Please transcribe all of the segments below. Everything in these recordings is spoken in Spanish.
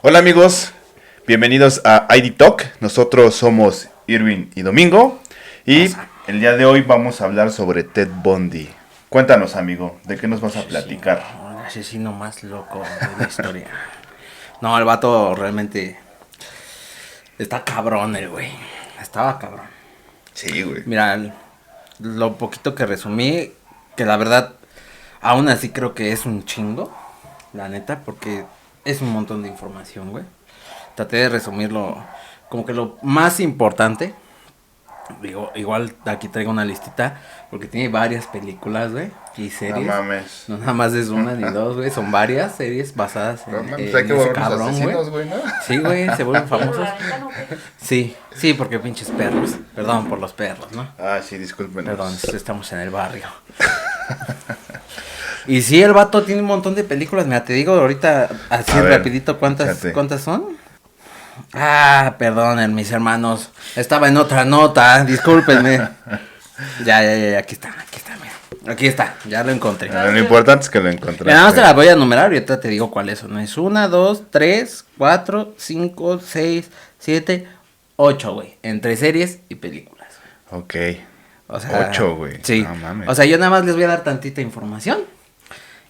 Hola amigos, bienvenidos a ID Talk. Nosotros somos Irving y Domingo y el día de hoy vamos a hablar sobre Ted Bundy. Cuéntanos, amigo, ¿de qué nos vas a platicar? El asesino más loco de la historia. No, el vato realmente está cabrón el güey. Estaba cabrón. Sí, güey. Mira, lo poquito que resumí, que la verdad, aún así creo que es un chingo, la neta, porque es un montón de información, güey. Traté de resumirlo como que lo más importante. Digo, igual aquí traigo una listita, porque tiene varias películas, güey, y series. No mames. No nada más es una ni dos, güey, son varias series basadas No en, mames, hay que ese volvernos cabrón, asesinos, güey. güey, ¿no? Sí, güey, se vuelven famosos. Sí, porque pinches perros. Perdón por los perros, ¿no? Ah, sí, discúlpenos. Perdón, estamos en el barrio. Y sí, el vato tiene un montón de películas. Mira, te digo ahorita así A ver, rapidito cuántas échate. son. Ah, perdonen, mis hermanos. Estaba en otra nota, discúlpenme. Ya, aquí está, mira. Aquí está, ya lo encontré. Lo importante es que lo encontraste. Mira, nada más te las voy a numerar y ahorita te digo cuáles son. Es 1, 2, 3, 4, 5, 6, 7, 8, güey. Entre series y películas. Ok. O sea, 8, güey. Sí. No mames. O sea, yo nada más les voy a dar tantita información.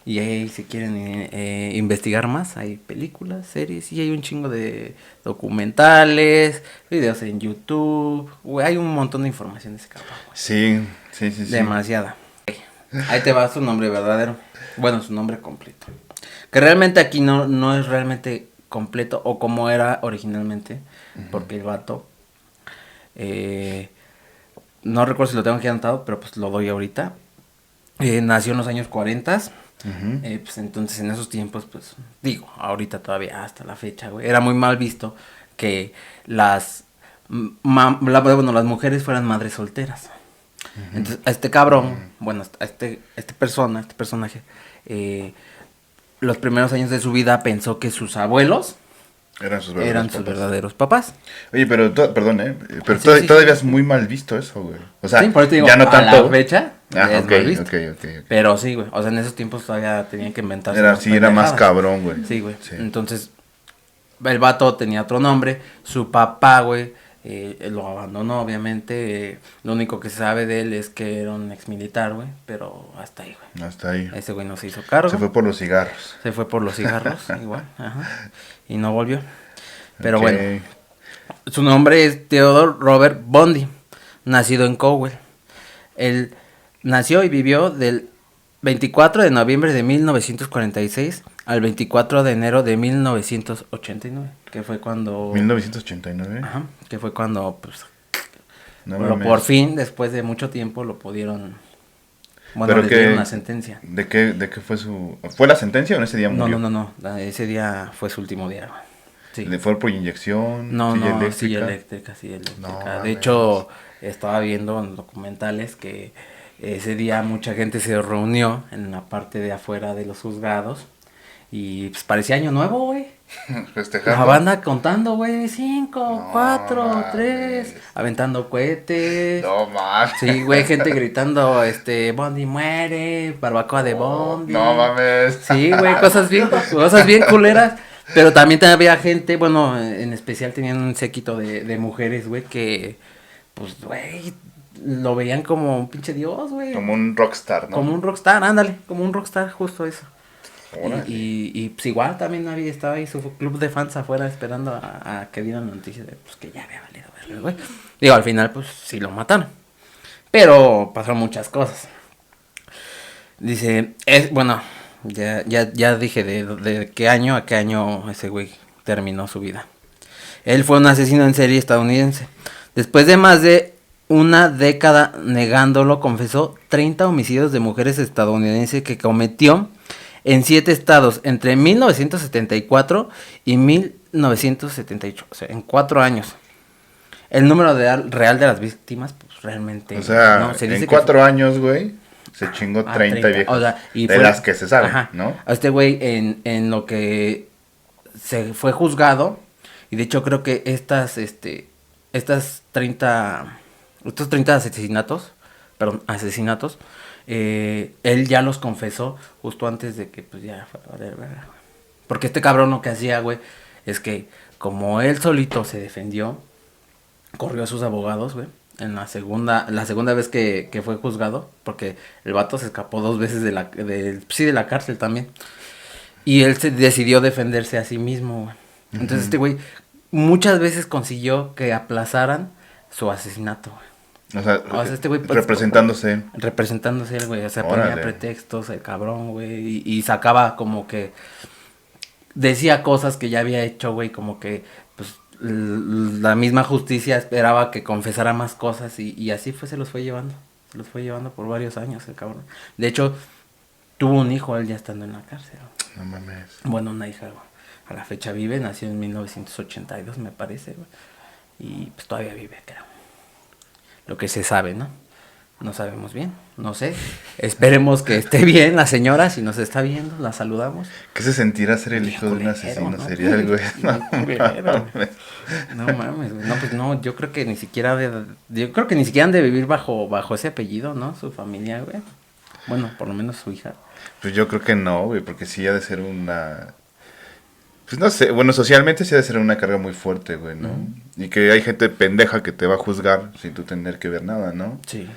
Y ahí, si quieren investigar más, hay películas, series, y hay un chingo de documentales, videos en YouTube. Güey, hay un montón de información de ese cabrón, güey. Sí. Demasiada. Ahí te va su nombre verdadero. Bueno, su nombre completo. Que realmente aquí no es realmente completo o como era originalmente. Porque el vato. No recuerdo si lo tengo aquí anotado, pero pues lo doy ahorita. Nació en los años 40. Pues entonces en esos tiempos, pues digo, ahorita todavía hasta la fecha, güey, era muy mal visto que las mujeres fueran madres solteras. Entonces a este cabrón, bueno, a este personaje, los primeros años de su vida pensó que sus abuelos Eran sus verdaderos papás. Oye, pero, perdón, pero Sí. todavía es muy mal visto eso, güey. O sea, Sí, por eso te digo, ya no a tanto. la fecha Ah, es ok. mal visto. Ok. Pero sí, güey, o sea, en esos tiempos todavía tenían que inventarse Era, unas sí, era más pendejadas. cabrón, güey. Sí, güey. Sí. Entonces, el vato tenía otro nombre. Su papá, güey, lo abandonó, obviamente. Lo único que se sabe de él es que era un ex militar, güey. Pero hasta ahí, güey. Hasta ahí. Ese güey no se hizo cargo. Se fue por los cigarros. Se fue por los cigarros, igual. Ajá. Y no volvió. Pero Ok. bueno. Su nombre es Theodore Robert Bundy. Nacido en Cowell. Él nació y vivió del 24 de noviembre de 1946 al 24 de enero de 1989, que fue cuando... 1989. Ajá, que fue cuando, pues, No bueno, mames. por fin, después de mucho tiempo, lo pudieron... Bueno, Pero le que, dieron una sentencia. ¿De qué fue su... ¿Fue la sentencia o en ese día murió? No, ese día fue su último día, güey. Sí. ¿Le fue por inyección? No, silla no, eléctrica? silla eléctrica. No De mames. hecho, estaba viendo en documentales que ese día mucha gente se reunió en la parte de afuera de los juzgados y pues parecía año nuevo, güey. Festejando. La banda contando, güey, 5, No 4, mames. 3, aventando cohetes. No mames. Sí, güey, gente gritando, Bondi muere, barbacoa de Bondi. No mames. Sí, güey, cosas bien culeras. Pero también había gente, bueno, en especial tenían un séquito de mujeres, güey, que, pues, güey, lo veían como un pinche dios, güey. Como un rockstar, ¿no? Como un rockstar, ándale, como un rockstar, justo eso. Órale. Y pues igual también estaba ahí su club de fans afuera esperando a que dieran la noticia de, pues, que ya había valido verga, güey. Digo, al final, pues, sí lo mataron. Pero pasaron muchas cosas. Dice, bueno, ya dije de qué año a qué año ese güey terminó su vida. Él fue un asesino en serie estadounidense. Después de más de una década negándolo, confesó 30 homicidios de mujeres estadounidenses que cometió en 7 estados entre 1974 y 1978. O sea, en 4 años. El número real de las víctimas, pues realmente... O sea, no, se dice en que 4 años, güey, se chingó 30 viejas. O sea, y de las que se saben, ajá, ¿no? A este güey en lo que se fue juzgado, y de hecho creo que estos 30 asesinatos, él ya los confesó justo antes de que pues ya fuera a valer verga, güey. Porque este cabrón lo que hacía, güey, es que como él solito se defendió, corrió a sus abogados, güey. En la segunda vez que fue juzgado, porque el vato se escapó 2 veces de la cárcel también. Y él se decidió defenderse a sí mismo, güey. Entonces este güey muchas veces consiguió que aplazaran su asesinato, güey. O sea, este güey representándose. Representándose él, güey. O sea, Órale. ponía pretextos el cabrón, güey. Y sacaba como que decía cosas que ya había hecho, güey, como que pues la misma justicia esperaba que confesara más cosas y así se los fue llevando. Se los fue llevando por varios años el cabrón. De hecho, tuvo un hijo él ya estando en la cárcel. No mames. Bueno, una hija, güey. A la fecha vive, nació en 1982, me parece, güey. Y pues todavía vive, creo. Lo que se sabe, ¿no? No sabemos bien, no sé. Esperemos que esté bien la señora, si nos está viendo, la saludamos. ¿Qué se sentirá ser el hijo de un asesino serial, güey? No mames, güey. No, pues no, yo creo que ni siquiera han de vivir bajo ese apellido, ¿no? Su familia, güey. Bueno, por lo menos su hija. Pues yo creo que no, güey, porque sí ha de ser una... Pues no sé, bueno, socialmente sí ha de ser una carga muy fuerte, güey, ¿no? Y que hay gente pendeja que te va a juzgar sin tú tener que ver nada, ¿no? Sí.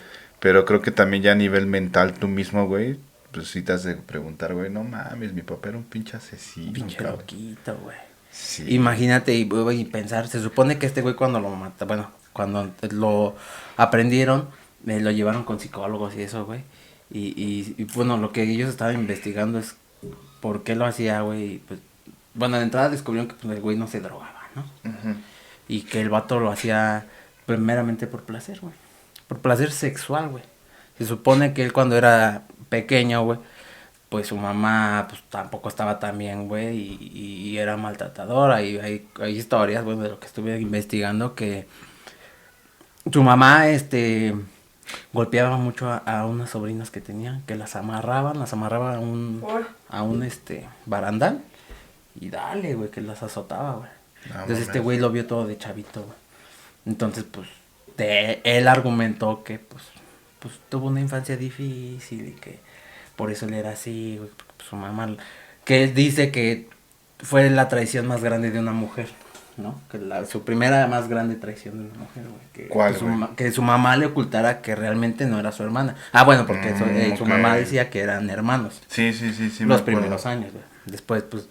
Pero creo que también ya a nivel mental tú mismo, güey, pues sí te has de preguntar, güey, no mames, mi papá era un pinche asesino, Pinche cabrón. loquito, güey. Sí. Imagínate y pensar, se supone que este güey cuando lo mata, bueno, cuando lo aprendieron, lo llevaron con psicólogos y eso, güey. Y bueno, lo que ellos estaban investigando es por qué lo hacía, güey. Y pues, bueno, de entrada descubrieron que pues, el güey no se drogaba, ¿no? Y que el vato lo hacía pues, meramente por placer, güey. Por placer sexual, güey. Se supone que él cuando era pequeño, güey, pues su mamá pues tampoco estaba tan bien, güey, y era maltratadora. Y hay historias, güey, de lo que estuve investigando que su mamá, golpeaba mucho a unas sobrinas que tenía, que las amarraba a un barandal y dale, güey, que las azotaba, güey. No, Entonces este mames. güey lo vio todo de chavito, güey. Entonces, pues, él argumentó que, pues, tuvo una infancia difícil y que por eso él era así, güey, porque, pues, su mamá, que él dice que fue la traición más grande de una mujer, ¿no? Que su primera más grande traición de una mujer, güey. Que, ¿Cuál, que su mamá le ocultara que realmente no era su hermana. Ah, bueno, porque su ok. mamá decía que eran hermanos. Sí, me Los acuerdo. primeros años, güey. Después, pues,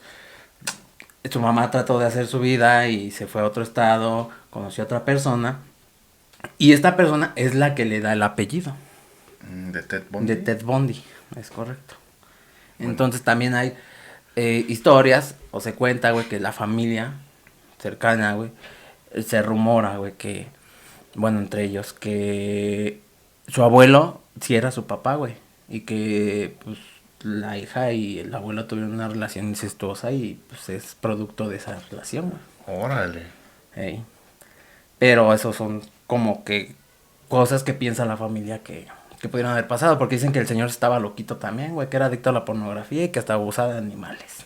su mamá trató de hacer su vida y se fue a otro estado, conoció a otra persona. Y esta persona es la que le da el apellido. ¿De Ted Bundy? De Ted Bundy, es correcto. Bueno. Entonces también hay historias, o se cuenta, güey, que la familia cercana, güey, se rumora, güey, que, bueno, entre ellos, que su abuelo sí era su papá, güey. Y que, pues, la hija y el abuelo tuvieron una relación incestuosa y, pues, es producto de esa relación, güey. Órale. Hey. Pero esos son como que cosas que piensa la familia que pudieron haber pasado, porque dicen que el señor estaba loquito también, güey, que era adicto a la pornografía y que hasta abusaba de animales.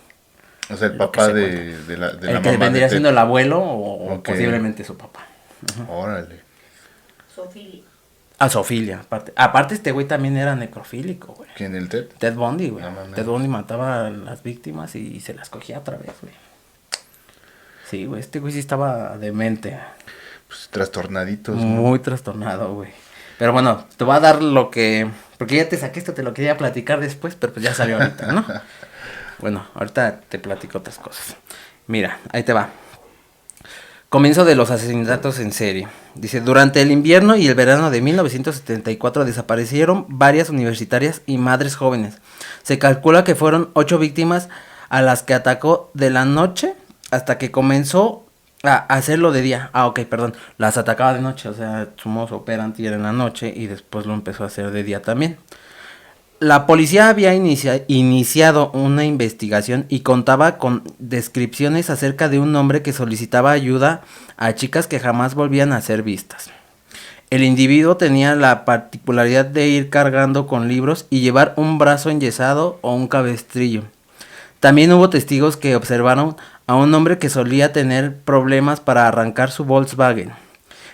O sea, el Lo que papá se de la el mamá que vendría de Ted. siendo el abuelo o Ok. posiblemente su papá. Órale. Sofilia. A zoofilia, aparte este güey también era necrofílico, güey. ¿Quién, el Ted? Ted Bundy, güey. No mames. Ted Bundy mataba a las víctimas y se las cogía otra vez, güey. Sí, güey, este güey sí estaba demente. Pues trastornaditos. ¿no? Muy trastornado, güey. Pero bueno, te voy a dar lo que... Porque ya te saqué esto, te lo quería platicar después, pero pues ya salió ahorita, ¿no? Bueno, ahorita te platico otras cosas. Mira, ahí te va. Comienzo de los asesinatos en serie. Dice, durante el invierno y el verano de 1974 desaparecieron varias universitarias y madres jóvenes. Se calcula que fueron 8 víctimas a las que atacó de la noche hasta que comenzó a hacerlo de día. Ah, ok, perdón. Las atacaba de noche, o sea, su modus operandi era en la noche y después lo empezó a hacer de día también. La policía había iniciado una investigación y contaba con descripciones acerca de un hombre que solicitaba ayuda a chicas que jamás volvían a ser vistas. El individuo tenía la particularidad de ir cargando con libros y llevar un brazo enyesado o un cabestrillo. También hubo testigos que observaron a un hombre que solía tener problemas para arrancar su Volkswagen,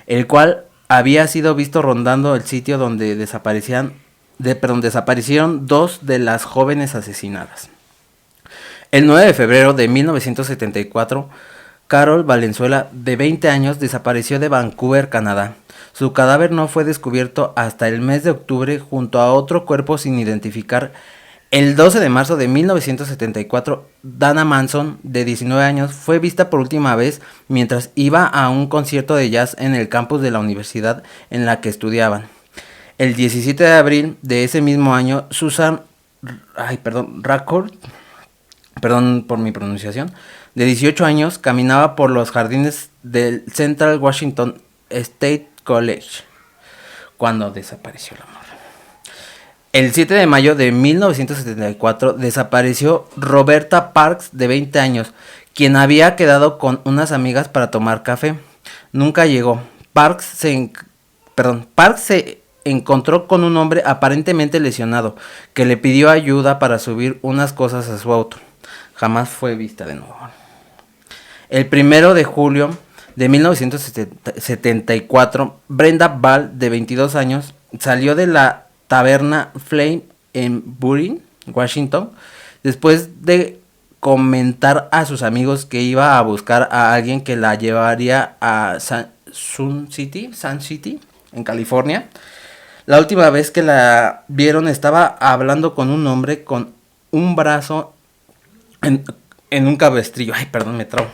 el cual había sido visto rondando el sitio donde desaparecieron 2 de las jóvenes asesinadas. El 9 de febrero de 1974 Carol Valenzuela, de 20 años, desapareció de Vancouver, Canadá. Su cadáver no fue descubierto hasta el mes de octubre junto a otro cuerpo sin identificar. El 12 de marzo de 1974, Dana Manson, de 19 años, fue vista por última vez mientras iba a un concierto de jazz en el campus de la universidad en la que estudiaban. El 17 de abril de ese mismo año, Susan Racord, perdón por mi pronunciación, de 18 años, caminaba por los jardines del Central Washington State College cuando desapareció la morra. El 7 de mayo de 1974 desapareció Roberta Parks, de 20 años, quien había quedado con unas amigas para tomar café. Nunca llegó. Parks se encontró con un hombre aparentemente lesionado, que le pidió ayuda para subir unas cosas a su auto. Jamás fue vista de nuevo. El 1 de julio de 1974, Brenda Ball, de 22 años, salió de la taberna Flame en Burin, Washington, después de comentar a sus amigos que iba a buscar a alguien que la llevaría a Sun City, en California. La última vez que la vieron estaba hablando con un hombre con un brazo en un cabestrillo. Ay, perdón, me trabo.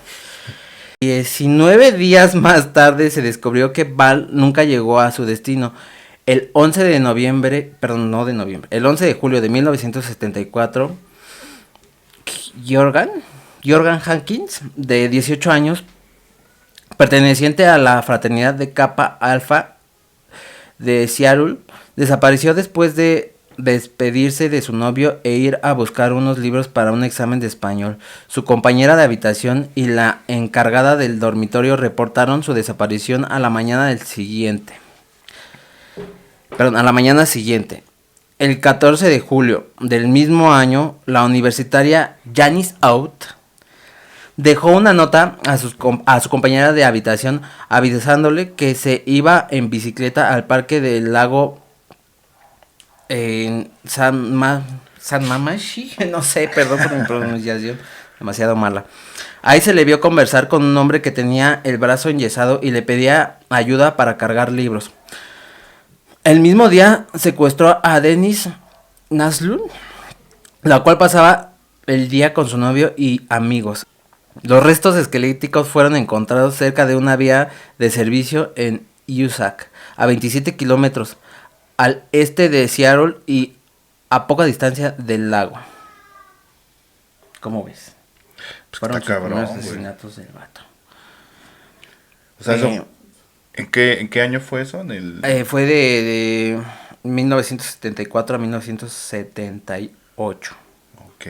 19 días más tarde se descubrió que Val nunca llegó a su destino. El 11 de noviembre, perdón, no de noviembre, el 11 de julio de 1974, Jorgan Hankins, de 18 años, perteneciente a la fraternidad de Kappa Alpha de Seattle, desapareció después de despedirse de su novio e ir a buscar unos libros para un examen de español. Su compañera de habitación y la encargada del dormitorio reportaron su desaparición a la mañana siguiente. El 14 de julio del mismo año, la universitaria Janice Out dejó una nota a su compañera de habitación avisándole que se iba en bicicleta al parque del lago en San Mamashi, no sé, perdón por mi pronunciación, demasiado mala. Ahí se le vio conversar con un hombre que tenía el brazo enyesado y le pedía ayuda para cargar libros. El mismo día secuestró a Denise Naslund, la cual pasaba el día con su novio y amigos. Los restos esqueléticos fueron encontrados cerca de una vía de servicio en USAC, a 27 kilómetros al este de Seattle y a poca distancia del lago. ¿Cómo ves? Pues Fueron está sus primeros cabrón, güey. asesinatos del vato. O sea, eso, ¿en qué año fue eso? Fue de 1974 a 1978. Ok.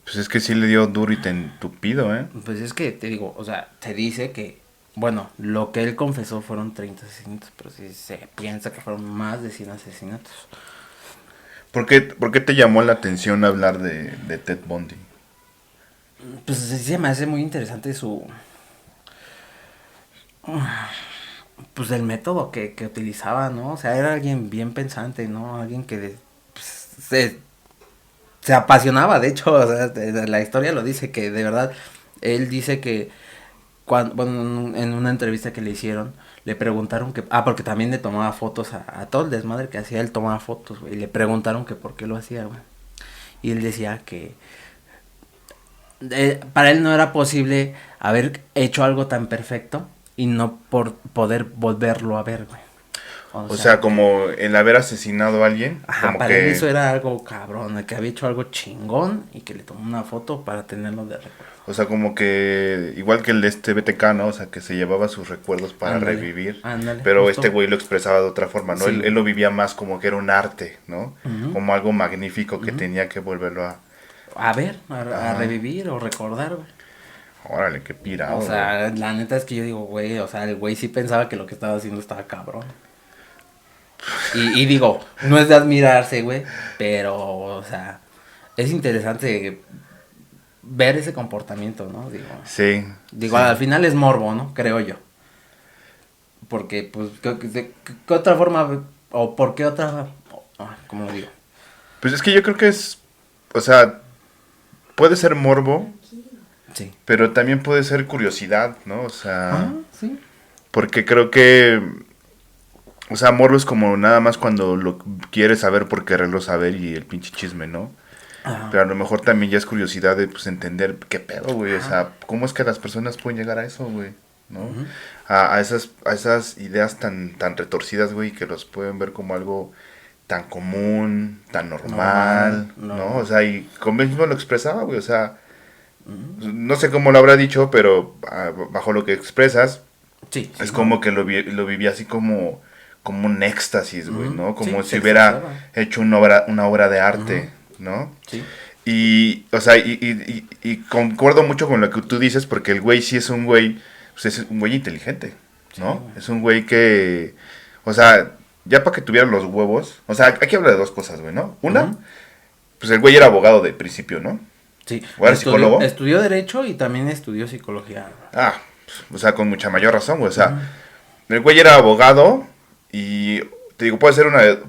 Pues es que sí le dio duro y tupido, ¿eh? Pues es que te digo, o sea, se dice que, bueno, lo que él confesó fueron 30 asesinatos, pero sí se piensa que fueron más de 100 asesinatos. ¿Por qué te llamó la atención hablar de Ted Bundy? Pues sí se me hace muy interesante pues el método que utilizaba, ¿no? O sea, era alguien bien pensante, ¿no? Alguien que pues, se apasionaba, de hecho, o sea, la historia lo dice, que de verdad, él dice que bueno, en una entrevista que le hicieron, le preguntaron que, porque también le tomaba fotos a todo el desmadre que hacía, él tomaba fotos, güey, y le preguntaron que por qué lo hacía, güey, y él decía que para él no era posible haber hecho algo tan perfecto y no por poder volverlo a ver, güey. O sea, como el haber asesinado a alguien. Ajá, como para que... él eso era algo cabrón, que había hecho algo chingón y que le tomó una foto para tenerlo de recuerdo. O sea, como que igual que el de este BTK, ¿no? O sea, que se llevaba sus recuerdos para revivir. Ándale, pero justo. este güey lo expresaba de otra forma, ¿no? Sí. Él lo vivía más como que era un arte, ¿no? Uh-huh. Como algo magnífico que tenía que volverlo a ver, a revivir o recordar, güey. Órale, qué pirado. O sea, la neta es que yo digo, güey, o sea, el güey sí pensaba que lo que estaba haciendo estaba cabrón. Y digo, no es de admirarse, güey, pero, o sea, es interesante ver ese comportamiento, ¿no? Sí. Digo, sí. al final es morbo, ¿no? Creo yo. Porque, pues, ¿qué otra forma, o por qué otra, cómo lo digo? Pues es que yo creo que es, o sea, puede ser morbo, Sí. pero también puede ser curiosidad, ¿no? O sea, Sí. porque creo que, o sea, morbo es como nada más cuando lo quieres saber por quererlo saber y el pinche chisme, ¿no? Ajá. Pero a lo mejor también ya es curiosidad de, pues, entender qué pedo, güey. O sea, ¿cómo es que las personas pueden llegar a eso, güey? ¿No? Ujú. A esas ideas tan retorcidas, güey, que los pueden ver como algo tan común, tan normal, ¿no? O sea, y como él mismo lo expresaba, güey, o sea, no sé cómo lo habrá dicho, pero bajo lo que expresas, Sí. es como que lo vivía así como un éxtasis, güey, Ujú. ¿no? Como Sí, si se hubiera expresaba. hecho una obra de arte, ¿no? Sí. Y, o sea, y concuerdo mucho con lo que tú dices, porque el güey sí es un güey, pues es un güey inteligente, ¿no? Sí. Es un güey que, o sea, ya para que tuviera los huevos, o sea, aquí habla de dos cosas, güey, ¿no? Una, Ujú. pues el güey era abogado de principio, ¿no? Sí. ¿O era psicólogo? Estudió Derecho y también estudió Psicología. Ah, pues, o sea, con mucha mayor razón, güey, o sea, Ujú. el güey era abogado y, te digo,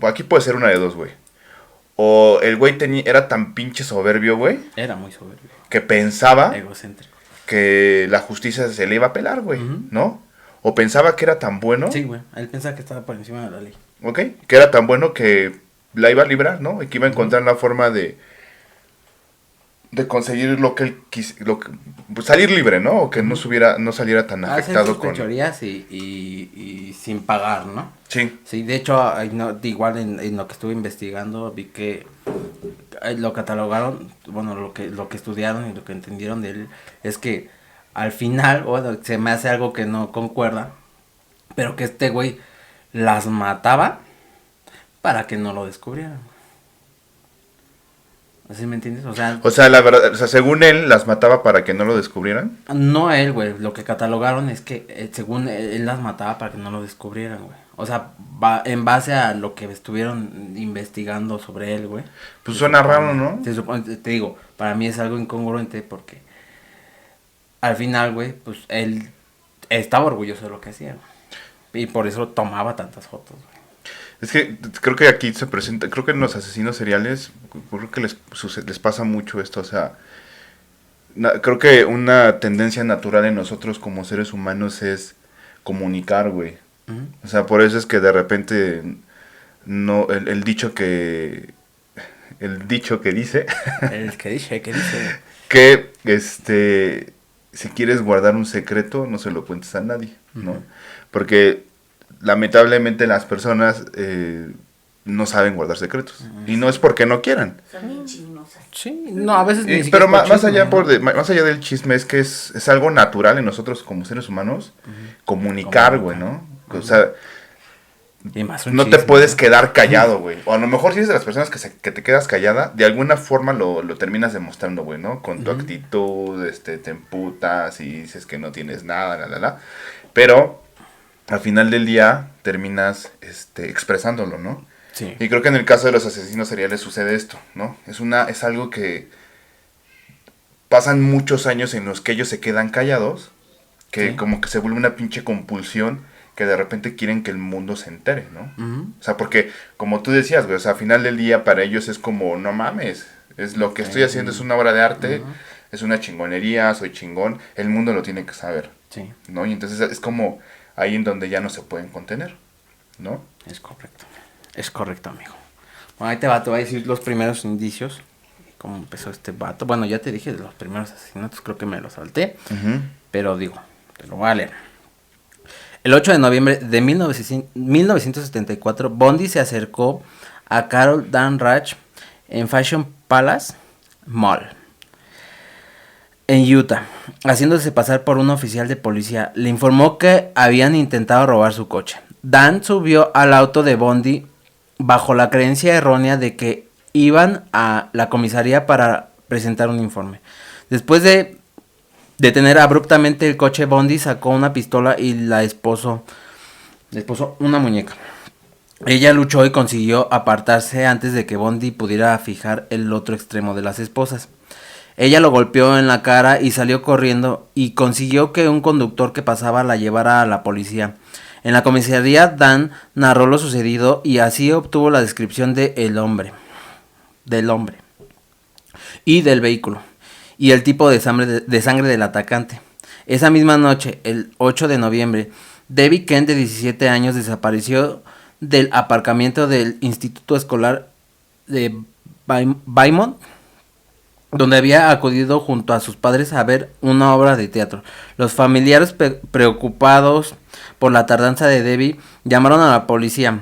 aquí puede ser una de dos, güey. O el güey era tan pinche soberbio, güey, Era muy soberbio. que pensaba Egocéntrico. que la justicia se le iba a pelar, güey, Ujú. ¿no? O pensaba que era tan bueno, Sí, güey. Él pensaba que estaba por encima de la ley. ¿ok? Que era tan bueno que la iba a librar, ¿no? Y que iba a encontrar la forma de conseguir lo que él pues, salir libre, ¿no? O que no saliera tan Hacer afectado sus con... fechorías y sin pagar, ¿no? Sí, Sí, de hecho, igual en lo que estuve investigando vi que lo catalogaron, bueno, lo que estudiaron y lo que entendieron de él es que al final, bueno, se me hace algo que no concuerda, pero que este güey las mataba para que no lo descubrieran. ¿Así me entiendes? o sea, la verdad, o sea, según él, las mataba para que no lo descubrieran. No él, güey. Lo que catalogaron es que según él las mataba para que no lo descubrieran, güey. O sea, en base a lo que estuvieron investigando sobre él, güey. Pues se suena supone- raro, ¿no? Se supone, te digo, para mí es algo incongruente porque al final, güey, pues él estaba orgulloso de lo que hacía, güey. Y por eso tomaba tantas fotos, güey. Es que creo que aquí se presenta, creo que en los asesinos seriales, creo que les pasa mucho esto, o sea, creo que una tendencia natural en nosotros como seres humanos es comunicar, güey. Ujú. O sea, por eso es que de repente no el dicho que dice El que dice, que si quieres guardar un secreto no se lo cuentes a nadie, ¿no? Ujú. Porque lamentablemente las personas no saben guardar secretos y no es porque no quieran. Son bien chismosas. Sí, no, a veces ni siquiera Pero es por más chisme, allá ¿no? más allá del chisme es que es algo natural en nosotros como seres humanos comunicar, güey, ¿no? O sea, Y más un no te chisme, puedes ¿no? quedar callado, güey. O a lo mejor si eres de las personas que te quedas callada, de alguna forma lo terminas demostrando, güey, ¿no? Con tu actitud, te emputas y dices que no tienes nada. Pero al final del día terminas expresándolo, ¿no? Sí. Y creo que en el caso de los asesinos seriales sucede esto, ¿no? Es algo que pasan muchos años en los que ellos se quedan callados, que Sí. como que se vuelve una pinche compulsión que de repente quieren que el mundo se entere, ¿no? Ujú. O sea, porque como tú decías, güey, o sea, al final del día para ellos es como, no mames, es lo que estoy haciendo es una obra de arte, es una chingonería, soy chingón, el mundo lo tiene que saber, Sí, ¿no? Y entonces es como ahí en donde ya no se pueden contener, ¿no? es correcto. Es correcto, amigo. Bueno, ahí te voy a decir los primeros indicios. Cómo empezó este vato. Bueno, ya te dije de los primeros asesinatos, creo que me los salté. Ujú. Pero digo, te lo voy a leer. El 8 de noviembre de 1974, Bundy se acercó a Carol Danrach en Fashion Palace Mall, en Utah, haciéndose pasar por un oficial de policía. Le informó que habían intentado robar su coche. Dan subió al auto de Bundy bajo la creencia errónea de que iban a la comisaría para presentar un informe. Después de detener abruptamente el coche, Bundy sacó una pistola y le esposó una muñeca. Ella luchó y consiguió apartarse antes de que Bundy pudiera fijar el otro extremo de las esposas. Ella lo golpeó en la cara y salió corriendo y consiguió que un conductor que pasaba la llevara a la policía. En la comisaría, Dan narró lo sucedido y así obtuvo la descripción del hombre y del vehículo. y el tipo de sangre del atacante. Esa misma noche, el 8 de noviembre, Debbie Kent, de 17 años, desapareció del aparcamiento del Instituto Escolar de Beaumont, donde había acudido junto a sus padres a ver una obra de teatro. Los familiares preocupados por la tardanza de Debbie llamaron a la policía,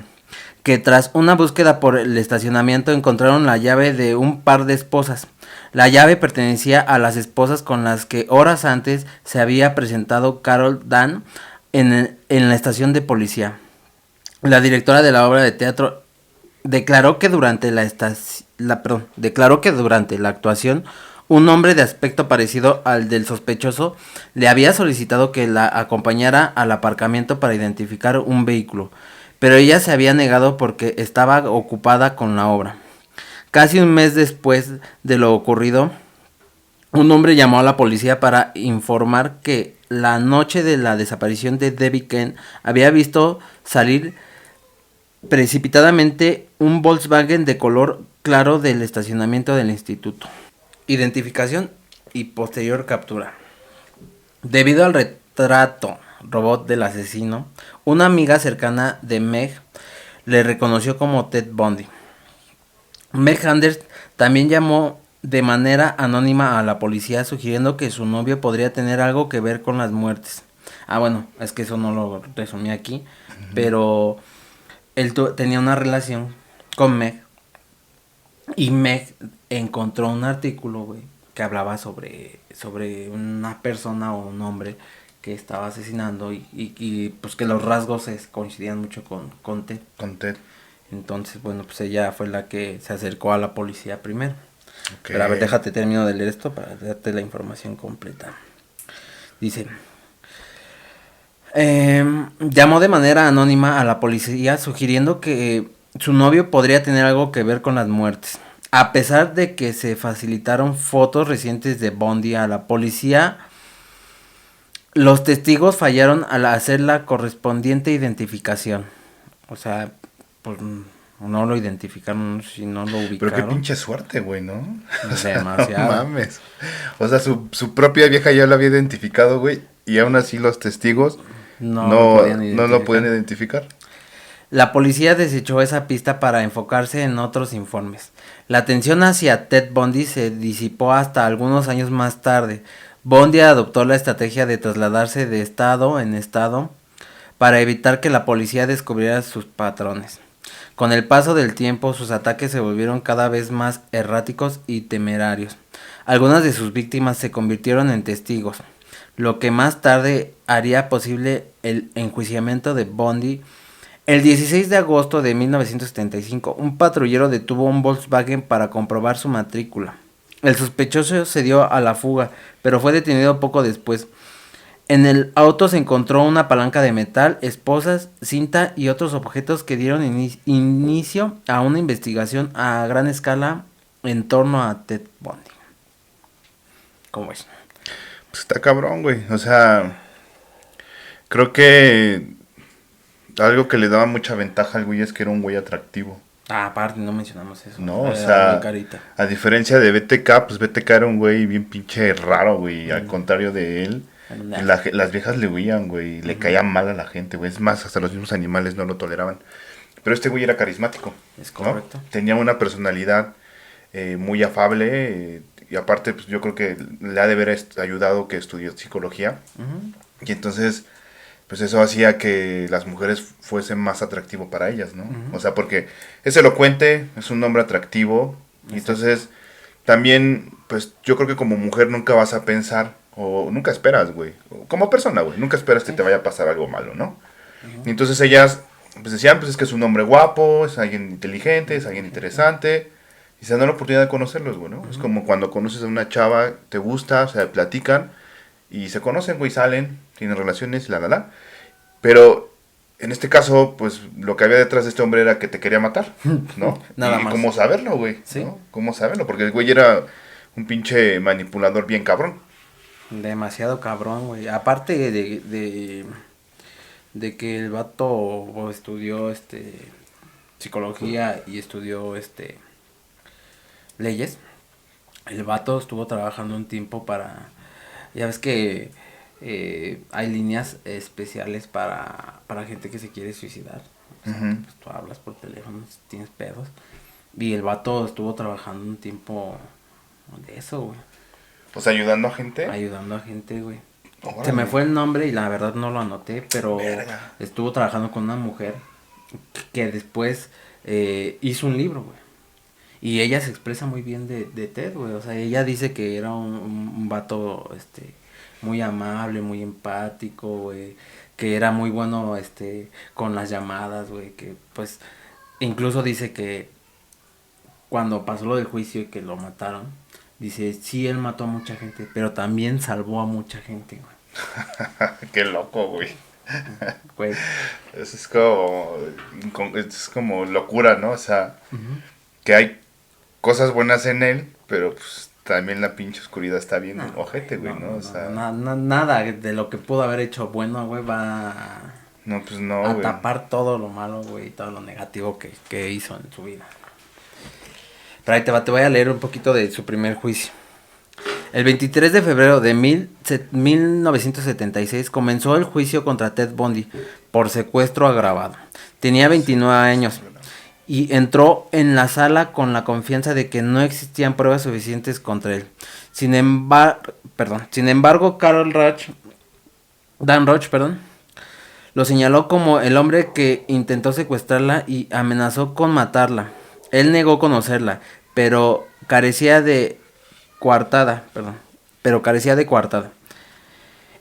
que tras una búsqueda por el estacionamiento encontraron la llave de un par de esposas. La llave pertenecía a las esposas con las que horas antes se había presentado Carol Dan en la estación de policía. La directora de la obra de teatro declaró que durante declaró que durante la actuación un hombre de aspecto parecido al del sospechoso le había solicitado que la acompañara al aparcamiento para identificar un vehículo, pero ella se había negado porque estaba ocupada con la obra. Casi un mes después de lo ocurrido, un hombre llamó a la policía para informar que la noche de la desaparición de Debbie Kent había visto salir precipitadamente un Volkswagen de color claro del estacionamiento del instituto. Identificación y posterior captura. Debido al retrato robot del asesino, una amiga cercana de Meg le reconoció como Ted Bundy. Meg Anders también llamó de manera anónima a la policía sugiriendo que su novio podría tener algo que ver con las muertes. Bueno, es que eso no lo resumí aquí, pero él tenía una relación con Meg y Meg encontró un artículo, güey, que hablaba sobre una persona o un hombre que estaba asesinando y pues que los rasgos coincidían mucho con Ted. Con Ted. Entonces, bueno, pues ella fue la que se acercó a la policía primero. Okay. Pero a ver, déjate termino de leer esto para darte la información completa. Dice: llamó de manera anónima a la policía sugiriendo que su novio podría tener algo que ver con las muertes. A pesar de que se facilitaron fotos recientes de Bundy a la policía, los testigos fallaron al hacer la correspondiente identificación. O sea, pues no lo identificaron, si no lo ubicaron. Pero qué pinche suerte, güey, ¿no? O sea, demasiado. No mames. O sea, su propia vieja ya lo había identificado, güey, y aún así los testigos no lo podían identificar. La policía desechó esa pista para enfocarse en otros informes. La atención hacia Ted Bundy se disipó hasta algunos años más tarde. Bundy adoptó la estrategia de trasladarse de estado en estado para evitar que la policía descubriera sus patrones. Con el paso del tiempo, sus ataques se volvieron cada vez más erráticos y temerarios. Algunas de sus víctimas se convirtieron en testigos, lo que más tarde haría posible el enjuiciamiento de Bundy. El 16 de agosto de 1975, un patrullero detuvo un Volkswagen para comprobar su matrícula. El sospechoso se dio a la fuga, pero fue detenido poco después. En el auto se encontró una palanca de metal, esposas, cinta y otros objetos que dieron inicio a una investigación a gran escala en torno a Ted Bundy. ¿Cómo ves? Pues está cabrón, güey. O sea, creo que algo que le daba mucha ventaja al güey es que era un güey atractivo. Aparte, no mencionamos eso. No, o sea, a diferencia de BTK, pues BTK era un güey bien pinche raro, güey. Al contrario de él, las viejas le huían, güey. Le caían mal a la gente, güey. Es más, hasta los mismos animales no lo toleraban. Pero este güey era carismático. Es correcto. ¿No? Tenía una personalidad muy afable. Y aparte, pues yo creo que le ha de haber ayudado que estudió psicología. Y entonces, pues eso hacía que las mujeres fuesen más atractivo para ellas, ¿no? O sea, porque es elocuente, es un hombre atractivo. Y entonces, también, pues yo creo que como mujer nunca vas a pensar, o nunca esperas, güey. Como persona, güey, nunca esperas que te vaya a pasar algo malo, ¿no? Y entonces ellas, pues decían, pues es que es un hombre guapo, es alguien inteligente, es alguien interesante. Y se dan la oportunidad de conocerlos, güey, ¿no? Es como cuando conoces a una chava, te gusta, o sea, platican. Y se conocen, güey, salen, tienen relaciones, Pero en este caso, pues lo que había detrás de este hombre era que te quería matar, ¿no? Nada y más. cómo saberlo, güey, Sí. ¿no? ¿Cómo saberlo? Porque el güey era un pinche manipulador bien cabrón. Demasiado cabrón, güey. Aparte de que el vato estudió psicología y estudió leyes. El vato estuvo trabajando un tiempo para... Ya ves que hay líneas especiales para gente que se quiere suicidar. O sea, Ujú. pues tú hablas por teléfono si tienes pedos. Y el vato estuvo trabajando un tiempo de eso, güey. O sea, ayudando a gente. Ayudando a gente, güey. Se me Órale. fue el nombre y la verdad no lo anoté, pero Verga. estuvo trabajando con una mujer que después hizo un libro, güey. Y ella se expresa muy bien de Ted, güey. O sea, ella dice que era un vato, muy amable, muy empático, güey. Que era muy bueno, con las llamadas, güey. Que, pues, incluso dice que cuando pasó lo del juicio y que lo mataron, dice, sí, él mató a mucha gente, pero también salvó a mucha gente, Qué loco, güey. güey. Eso es como, es como locura, ¿no? O sea, Ujú. que hay cosas buenas en él, pero pues también la pinche oscuridad está bien No, ojete, güey, no, ¿no? no, O no, sea, nada de lo que pudo haber hecho bueno, güey, va no, pues no, a güey. tapar todo lo malo, güey, y todo lo negativo que hizo en su vida. Pero ahí te voy a leer un poquito de su primer juicio. El 23 de febrero de 1976 comenzó el juicio contra Ted Bundy por secuestro agravado. Tenía 29 años y entró en la sala con la confianza de que no existían pruebas suficientes contra él. Sin embargo, Dan Roach, lo señaló como el hombre que intentó secuestrarla y amenazó con matarla. Él negó conocerla, pero carecía de coartada,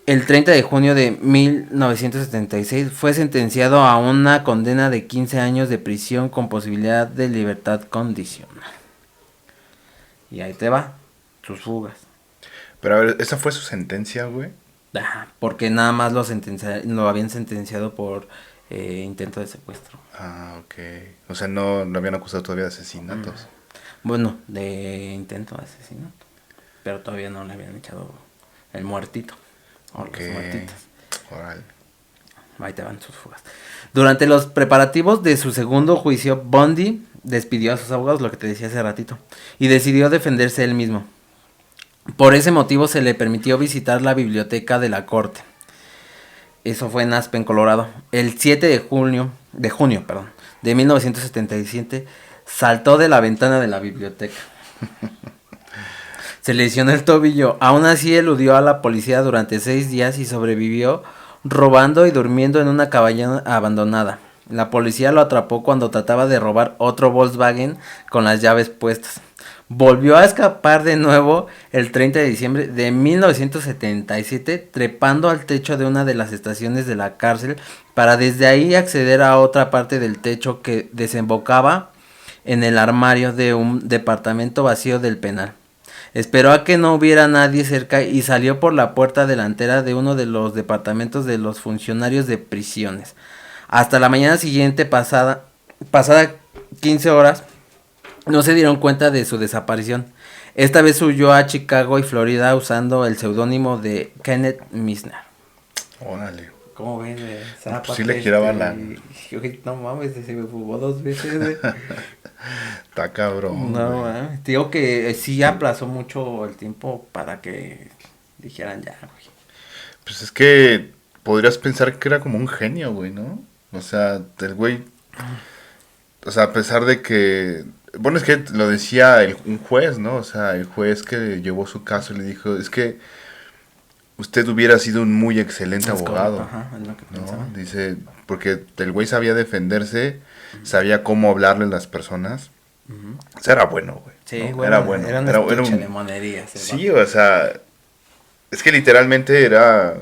El 30 de junio de 1976 fue sentenciado a una condena de 15 años de prisión con posibilidad de libertad condicional. Y ahí te va, sus fugas. Pero a ver, esa fue su sentencia, güey. Porque nada más lo habían sentenciado por intento de secuestro. Ah, ok. O sea, no lo habían acusado todavía de asesinatos. Bueno, de intento de asesinato. Pero todavía no le habían echado el muertito. O Ok. los muertitos. Órale. Ahí te van sus fugas. Durante los preparativos de su segundo juicio, Bundy despidió a sus abogados, lo que te decía hace ratito, y decidió defenderse él mismo. Por ese motivo se le permitió visitar la biblioteca de la corte. Eso fue en Aspen, Colorado. El 7 de junio, de 1977, saltó de la ventana de la biblioteca. Se lesionó el tobillo. Aún así eludió a la policía durante 6 días y sobrevivió robando y durmiendo en una cabaña abandonada. La policía lo atrapó cuando trataba de robar otro Volkswagen con las llaves puestas. Volvió a escapar de nuevo el 30 de diciembre de 1977, trepando al techo de una de las estaciones de la cárcel para desde ahí acceder a otra parte del techo que desembocaba en el armario de un departamento vacío del penal. Esperó a que no hubiera nadie cerca y salió por la puerta delantera de uno de los departamentos de los funcionarios de prisiones. Hasta la mañana siguiente, pasada 15 horas, no se dieron cuenta de su desaparición. Esta vez huyó a Chicago y Florida usando el seudónimo de Kenneth Misner. Órale. ¿Cómo ves? No, pues sí le giraba la... No mames, se me fugó 2 veces, güey. Está cabrón, No, güey. te digo que sí aplazó mucho el tiempo para que dijeran ya, güey. Pues es que podrías pensar que era como un genio, güey, ¿no? O sea, el güey... O sea, a pesar de que... Bueno, es que lo decía un juez, ¿no? O sea, el juez que llevó su caso le dijo, es que usted hubiera sido un muy excelente Es correcto, abogado, ajá, es lo que pensaba. ¿no? Dice, porque el güey sabía defenderse, sabía cómo hablarle a las personas. Ujú. O sea, era bueno, güey. Sí, ¿no? bueno, Era bueno. era un Era estuche un... de monerías. Sí, o sea, es que literalmente era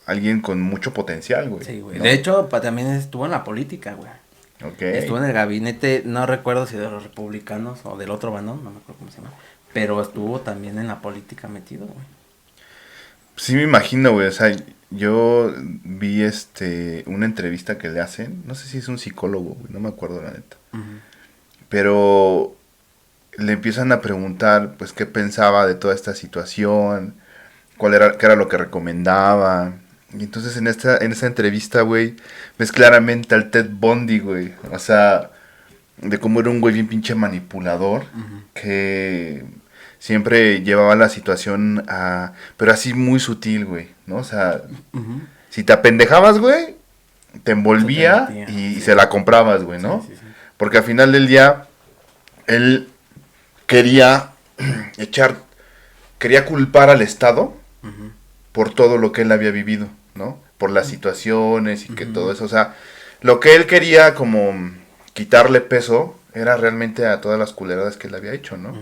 alguien con mucho potencial, güey. Sí, güey. ¿no? De hecho, también estuvo en la política, güey. Ok. Estuvo en el gabinete, no recuerdo si de los republicanos o del otro bandón, no me acuerdo cómo se llama. Pero estuvo también en la política metido, güey. Sí me imagino, güey, o sea, yo vi una entrevista que le hacen, no sé si es un psicólogo, güey, no me acuerdo la neta, Ujú. pero le empiezan a preguntar, pues, qué pensaba de toda esta situación, qué era lo que recomendaba, y entonces en esa entrevista, güey, ves claramente al Ted Bundy, güey, o sea, de cómo era un güey bien pinche manipulador, Ujú. que siempre llevaba la situación a... Pero así muy sutil, güey, ¿no? O sea, si te apendejabas, güey, te envolvía metía, y sí. se la comprabas, güey, ¿no? Sí, sí, sí. Porque al final del día, él quería echar... Quería culpar al Estado por todo lo que él había vivido, ¿no? Por las situaciones y que todo eso, o sea, lo que él quería como quitarle peso era realmente a todas las culeradas que él había hecho, ¿no?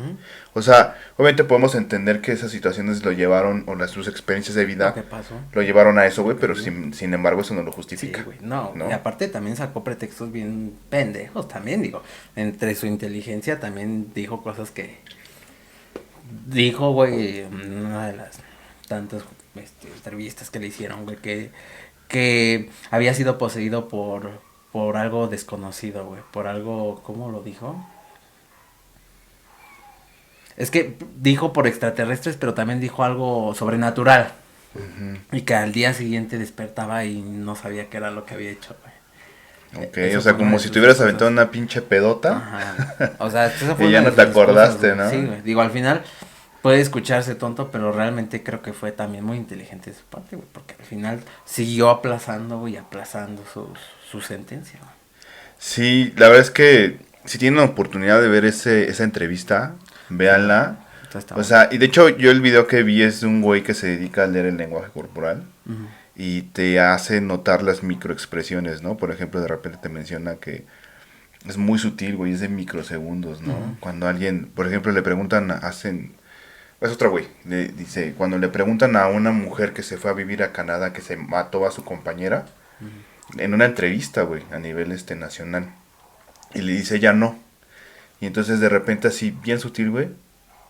O sea, obviamente podemos entender que esas situaciones lo llevaron, o sus experiencias de vida Lo que pasó. lo llevaron a eso, güey, Lo que pero vivió. sin embargo eso no lo Sí, justifica. güey, no, ¿no? y aparte también sacó pretextos bien pendejos también, digo, entre su inteligencia también dijo cosas que dijo, güey, en una de las tantas entrevistas que le hicieron, güey, que había sido poseído por algo desconocido, güey, por algo, ¿cómo lo dijo? Es que dijo por extraterrestres, pero también dijo algo sobrenatural. Y que al día siguiente despertaba y no sabía qué era lo que había hecho, güey. Ok, Eso o sea, fue una como de si sus te hubieras excusas. aventado una pinche pedota. Ajá. O sea, eso fue Y ya una no de te sus excusas, acordaste, güey. ¿no? Sí, güey. Digo, al final puede escucharse tonto, pero realmente creo que fue también muy inteligente de su parte, güey. Porque al final siguió aplazando, güey, aplazando su sentencia, güey. Sí, la verdad es que si tienen la oportunidad de ver esa entrevista, véanla. Está O bueno. sea, y de hecho yo el video que vi es de un güey que se dedica a leer el lenguaje corporal Ujú. y te hace notar las microexpresiones, ¿no? Por ejemplo, de repente te menciona que es muy sutil, güey, es de microsegundos, ¿no? Ujú. Cuando alguien, por ejemplo, le preguntan, es otro güey, le dice, cuando le preguntan a una mujer que se fue a vivir a Canadá, que se mató a su compañera, en una entrevista, güey, a nivel nacional, y le dice, ya no. Y entonces de repente así, bien sutil, güey,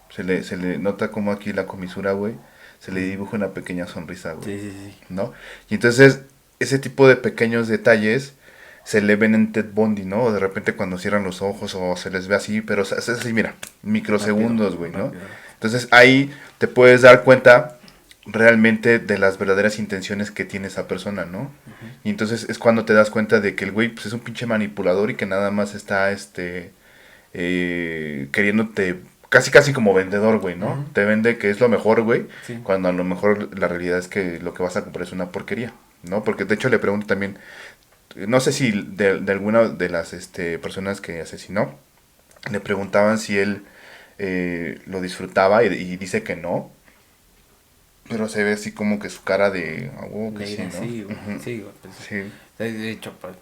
se le nota como aquí la comisura, güey, se le dibuja una pequeña sonrisa, güey, Sí, sí, sí. ¿no? Y entonces ese tipo de pequeños detalles se le ven en Ted Bundy, ¿no? O de repente cuando cierran los ojos o se les ve así, pero es así, mira, microsegundos, güey, ¿no? Rápido. Entonces ahí te puedes dar cuenta realmente de las verdaderas intenciones que tiene esa persona, ¿no? Y entonces es cuando te das cuenta de que el güey pues, es un pinche manipulador y que nada más está queriéndote casi casi como vendedor, güey, ¿no? Ujú. Te vende que es lo mejor, güey, Sí. cuando a lo mejor la realidad es que lo que vas a comprar es una porquería, ¿no? Porque de hecho le pregunto también, no sé si de alguna de las personas que asesinó, le preguntaban si él lo disfrutaba y dice que no, pero se ve así como que su cara de, ah, huevo que sí, Leire, ¿no? sí, güey. Ujú. Sí, güey. Pues, Sí. de hecho, pues,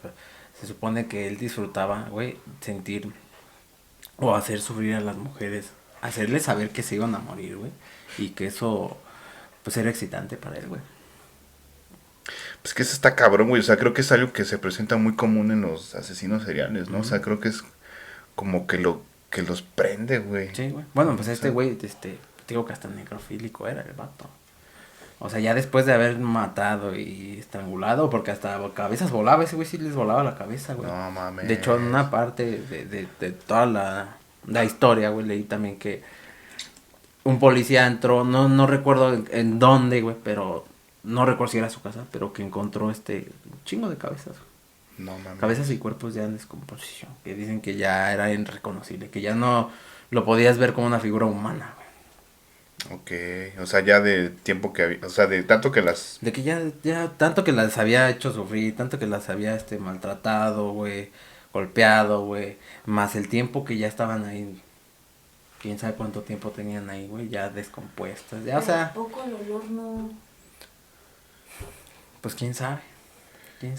se supone que él disfrutaba, güey, sentir o hacer sufrir a las mujeres, hacerles saber que se iban a morir, güey, y que eso, pues, era excitante para él, güey. Pues que eso está cabrón, güey. O sea, creo que es algo que se presenta muy común en los asesinos seriales, ¿no? O sea, creo que es como que lo que los prende, güey. Sí, güey. Bueno, pues O este sea, güey, digo que hasta necrofílico era el vato. O sea, ya después de haber matado y estrangulado, porque hasta cabezas volaba, ese güey sí les volaba la cabeza, güey. no mames. De hecho, en una parte de toda la historia, güey, leí también que un policía entró, no recuerdo en dónde, güey, pero no recuerdo si era su casa, pero que encontró un chingo de cabezas. No mames. Cabezas y cuerpos ya en descomposición, que dicen que ya era irreconocible, que ya no lo podías ver como una figura humana, güey. Ok, o sea, ya de tiempo que había, o sea, de tanto que las... De que ya, tanto que las había hecho sufrir, tanto que las había, maltratado, güey, golpeado, güey, más el tiempo que ya estaban ahí, quién sabe cuánto tiempo tenían ahí, güey, ya descompuestas, ya, o Pero ¿a sea, poco el olor no? pues quién sabe,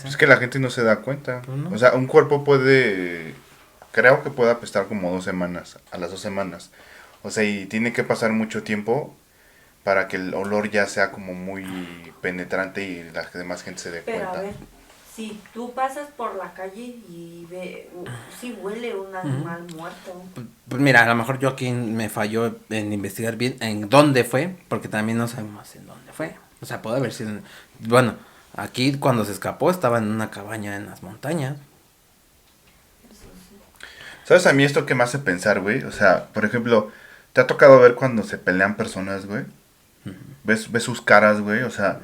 Es que la gente no se da cuenta. Pues no. O sea, un cuerpo puede... Creo que puede apestar como 2 semanas, a las 2 semanas. O sea, y tiene que pasar mucho tiempo para que el olor ya sea como muy penetrante y la demás gente se dé Pero a cuenta. ver, si tú pasas por la calle y sí huele un animal muerto. Pues mira, a lo mejor yo aquí me falló en investigar bien en dónde fue, porque también no sabemos en dónde fue, o sea, puede haber sido, bueno, aquí cuando se escapó estaba en una cabaña en las montañas. ¿Sabes a mí esto que me hace pensar, güey? O sea, por ejemplo, ¿te ha tocado ver cuando se pelean personas, güey? ¿Ves sus caras, güey? O sea,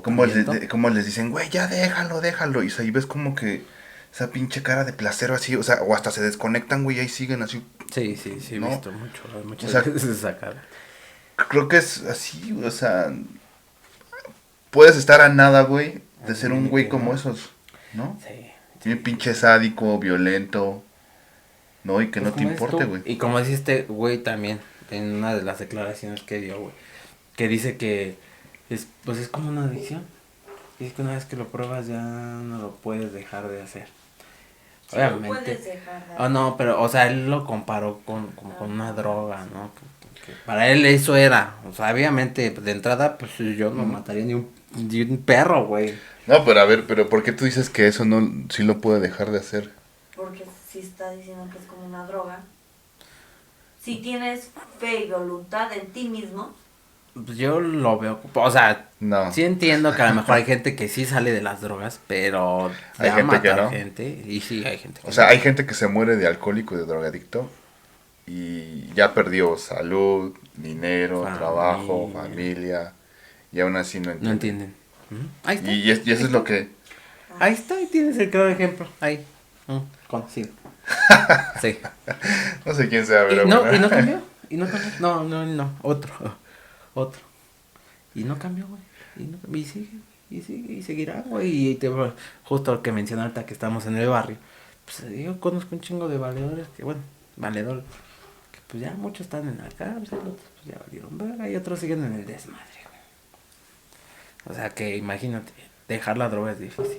cómo les dicen, güey, ya déjalo. Y ves como que esa pinche cara de placer así, o sea, o hasta se desconectan, güey, y ahí siguen así. Sí, sí, sí, he ¿no? visto muchas O sea, veces esa cara. creo que es así, o sea, puedes estar a nada, güey, de Al ser un güey límite, como ¿no? esos, ¿no? Sí, Bien sí, sí, pinche sí. sádico, violento, ¿no? Y que Pues no te como dices importe, tú, güey. y como dice este güey también, en una de las declaraciones que dio, güey, que dice que pues es como una adicción. Y es que una vez que lo pruebas ya no lo puedes dejar de hacer. Sí lo Obviamente. puedes dejar de Oh, no, hacer. pero, o sea, él lo comparó como con una Ajá, droga, sí. ¿no? Que para él eso era. O sea, obviamente, pues, de entrada, pues yo no Ujú. mataría ni un perro, güey. No, pero a ver, pero ¿por qué tú dices que eso no, sí lo puede dejar de hacer? Porque si está diciendo que es como una droga. Si tienes fe y voluntad en ti mismo, Pues yo lo veo, o sea, No, sí entiendo que a lo mejor hay gente que sí sale de las drogas, pero hay ya gente que matar no. gente, y sí hay gente O que sea, no. hay gente que se muere de alcohólico y de drogadicto y ya perdió salud, dinero, trabajo, Familia, familia y aún así no no entienden. entienden. Ujú. Ahí está, Y ahí eso es lo está. que... Ahí así está, ahí tienes el claro ejemplo. Ahí. Conocido. Sí. No sé quién sea, Y pero bueno. no, y no cambió. Y no cambió. No, no, no. Otro. Otro. Y no cambió, güey. Y sigue. Y sigue. Y seguirá, güey. Justo lo que mencioné ahorita que estamos en el barrio. Pues yo conozco un chingo de valedores que, bueno, valedores. Que pues ya muchos están en la cárcel, otros pues ya valieron verga y otros siguen en el desmadre, güey. O sea que imagínate, dejar la droga es difícil.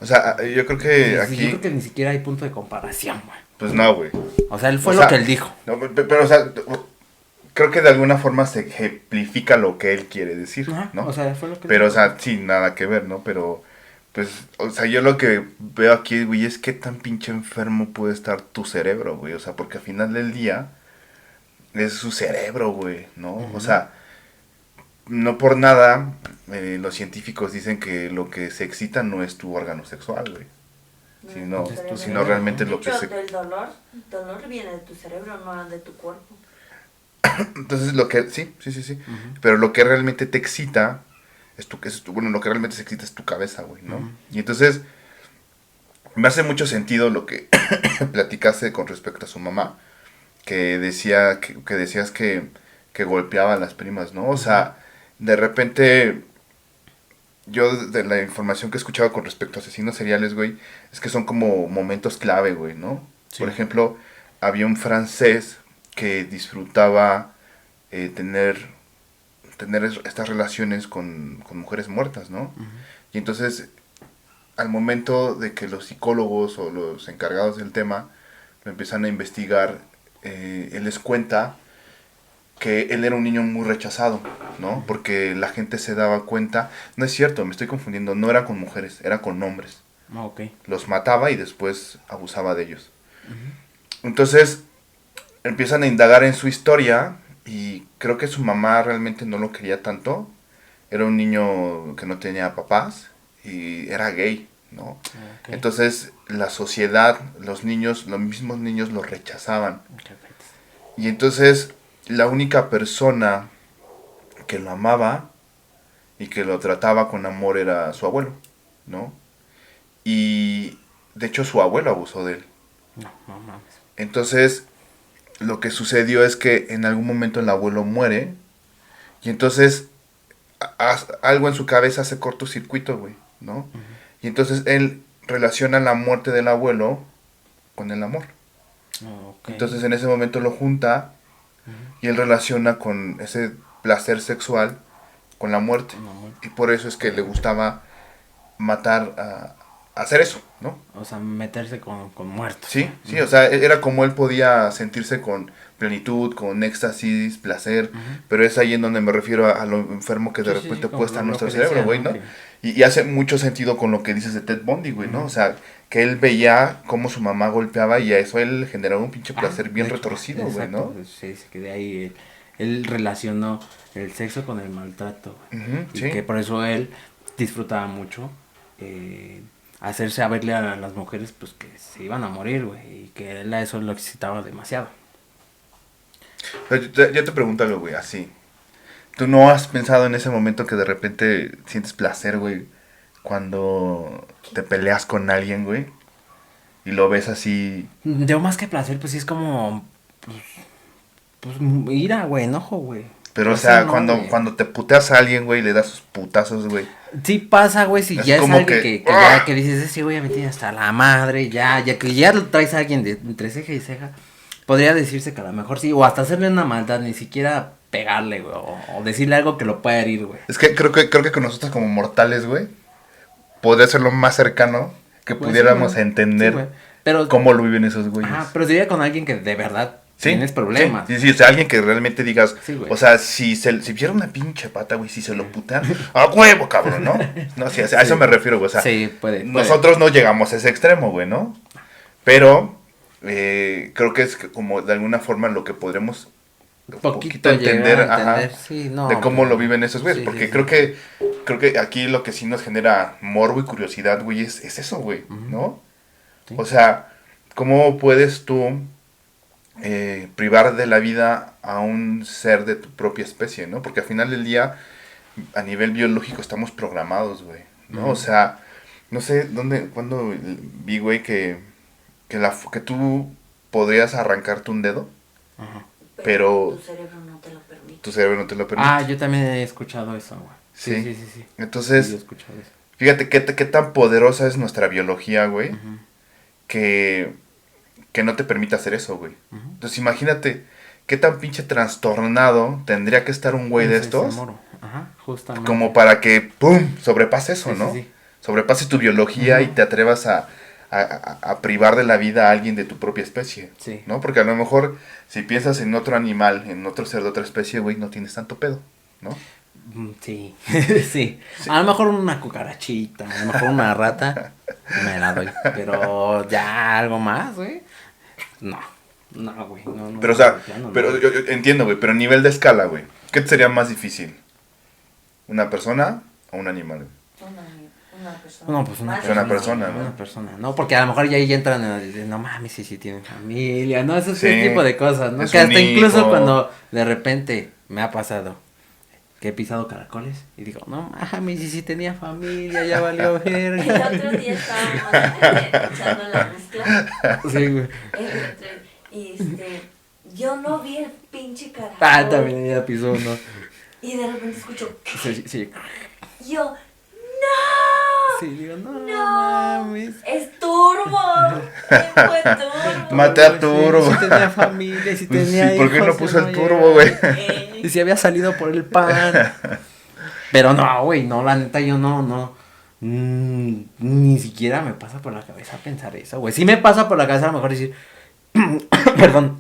O sea, yo creo que Yo creo aquí... que ni siquiera hay punto de comparación, güey. Pues no, güey. O sea, él O fue lo que sea, él dijo. no, pero, o sea, creo que de alguna forma se ejemplifica lo que él quiere decir, Ajá, ¿no? o sea, fue lo que él Pero, o dijo. sea, sí, nada que ver, ¿no? Pero, pues, o sea, yo lo que veo aquí, güey, es qué tan pinche enfermo puede estar tu cerebro, güey. O sea, porque al final del día es su cerebro, güey, ¿no? O Ujú. sea, no por nada los científicos dicen que lo que se excita no es tu órgano sexual, güey. no es tu Sino, Es tu sino cerebro. cerebro, realmente ¿no? De lo que hecho, se... del dolor, el dolor viene de tu cerebro, no de tu cuerpo. Entonces, lo que... Sí, sí, sí, sí. Ujú, Pero lo que realmente te excita bueno, lo que realmente se excita es tu cabeza, güey, ¿no? ujú. Y entonces, me hace mucho sentido lo que platicaste con respecto a su mamá, que decía, que decías que golpeaba a las primas, ¿no? O Ujú. sea, de repente, yo de la información que he escuchado con respecto a asesinos seriales, güey, es que son como momentos clave, güey, ¿no? Por Sí. ejemplo, había un francés que disfrutaba tener estas relaciones con mujeres muertas, ¿no? Ujú. Y entonces, al momento de que los psicólogos o los encargados del tema lo empiezan a investigar, él les cuenta que él era un niño muy rechazado, ¿no? Porque la gente se daba cuenta, no es cierto, me estoy confundiendo, no era con mujeres, era con hombres. Ah, ok. Los mataba y después abusaba de ellos. Ujú. Entonces, empiezan a indagar en su historia y creo que su mamá realmente no lo quería tanto. Era un niño que no tenía papás y era gay, ¿no? Ok. Entonces la sociedad, los niños, los mismos niños lo rechazaban. Ok, ok. Y entonces la única persona que lo amaba y que lo trataba con amor era su abuelo, ¿no? Y de hecho su abuelo abusó de él. No, no mames. Entonces lo que sucedió es que en algún momento el abuelo muere y entonces algo en su cabeza hace cortocircuito, güey, ¿no? Ujú. Y entonces él relaciona la muerte del abuelo con el amor. Ok. Entonces en ese momento lo junta Ujú. y él relaciona con ese placer sexual con la muerte. Con la muerte. Y por eso es que le gustaba matar a hacer eso, ¿no? O sea, meterse con muertos, Sí, ¿no? sí, o Ujú. sea, era como él podía sentirse con plenitud, con éxtasis, placer, Ujú. pero es ahí en donde me refiero a lo enfermo que de Sí, sí, sí, repente puede como estar lo nuestro que cerebro, decía, güey, ¿no? ¿no? Que... Y hace mucho sentido con lo que dices de Ted Bundy, güey, ¿no? Ujú. O sea, que él veía cómo su mamá golpeaba y a eso él generaba un pinche Ajá, placer de bien hecho, retorcido, güey, exacto. ¿no? Sí, sí, que de ahí él relacionó el sexo con el maltrato, güey. Ujú, Y sí. que por eso él disfrutaba mucho eh, hacerse a verle a las mujeres pues que se iban a morir, güey. Y que él a eso lo excitaba demasiado. Pero yo te pregunto algo, güey, así. ¿Tú no has pensado en ese momento que de repente sientes placer, güey, cuando te peleas con alguien, güey? y lo ves así. Yo más que placer, pues sí es como, pues ira, güey, enojo, güey. Pero, o Pues sea, sí, no, cuando, güey. cuando te puteas a alguien, güey, le das sus putazos, güey. Sí pasa, güey, si Así ya es como alguien que ¡ah! ya que dices, ese güey ya me tiene hasta la madre, ya que ya lo traes a alguien de entre ceja y ceja, podría decirse que a lo mejor sí, o hasta hacerle una maldad, ni siquiera pegarle, güey, o decirle algo que lo pueda herir, güey. Es que creo que con nosotros como mortales, güey, podría ser lo más cercano que Pues sí, pudiéramos güey. Sí, güey. entender Pero, cómo lo viven esos güeyes. ajá, pero sería con alguien que de verdad Sí, tienes problemas. Sí, sí, sí, o sea, alguien que realmente digas, Sí, güey. o sea, si viera una pinche pata, güey, si se lo putean, ¡a huevo, cabrón!, ¿no? No, sí, a eso me refiero, güey, o sea, Sí, puede. nosotros no llegamos a ese extremo, güey, ¿no? Pero creo que es como de alguna forma lo que podremos un poquito entender, llegar a ajá, entender, sí, no, de cómo pero- lo viven esos güeyes, sí, porque sí, creo sí. que aquí lo que sí nos genera morbo y curiosidad, güey, es eso, güey, ¿no? Sí. O sea, ¿cómo puedes tú privar de la vida a un ser de tu propia especie, ¿no? Porque al final del día, a nivel biológico, estamos programados, güey, ¿no? Ujú. O sea, no sé cuándo vi, güey, que tú podrías arrancarte un dedo, Ajá. pero tu cerebro no te lo permite. tu cerebro no te lo permite. Ah, yo también he escuchado eso, güey. Sí, Sí. sí, sí, sí. Entonces, Sí, yo he escuchado eso. fíjate qué tan poderosa es nuestra biología, güey, Ujú, que, que no te permite hacer eso, güey. ujú. Entonces, imagínate qué tan pinche trastornado tendría que estar un güey de Ese estos moro. Ajá, justamente. como para que, ¡pum!, sobrepase eso, Sí, sí, ¿no? sí. Sobrepase tu biología y Ujú. te atrevas a privar de la vida a alguien de tu propia especie, Sí. ¿no? Porque a lo mejor si piensas en otro animal, en otro ser de otra especie, güey, no tienes tanto pedo, ¿no? Sí, sí. A lo mejor una cucarachita, a lo mejor una rata, me la doy. Pero ya algo más, güey. No, no, güey. No, no, Pero, o sea, de plano no, pero güey. yo entiendo, güey, pero a nivel de escala, güey, ¿qué te sería más difícil? ¿Una persona o un animal? Una persona. No, pues una Más persona, difícil, persona, ¿no? Una persona, ¿no? Porque a lo mejor ya ahí entran a decir, no mames, sí tienen familia, ¿no? Ese Sí, tipo de cosas, ¿no? es Que un hasta incluso hijo. cuando de repente me ha pasado que he pisado caracoles y digo, no mames, sí tenía familia, ya valió El verga. otro día estábamos echando la mezcla. Sí, güey. Y yo no vi el pinche caracol. Ah, también ella pisó, ¿no? Y de repente escucho. Sí, sí. Y yo, ¡no! Sí, digo, no, ¡No! mames. ¡Es Turbo! ¡Fue Turbo! Mate a Turbo. Sí, tenía familia, sí Pues tenía sí, ¿por qué hijos, no puso pero el no turbo, güey? Y si había salido por el pan. Pero no, güey, no, la neta yo no. Ni siquiera me pasa por la cabeza pensar eso, güey. Sí me pasa por la cabeza a lo mejor decir, perdón.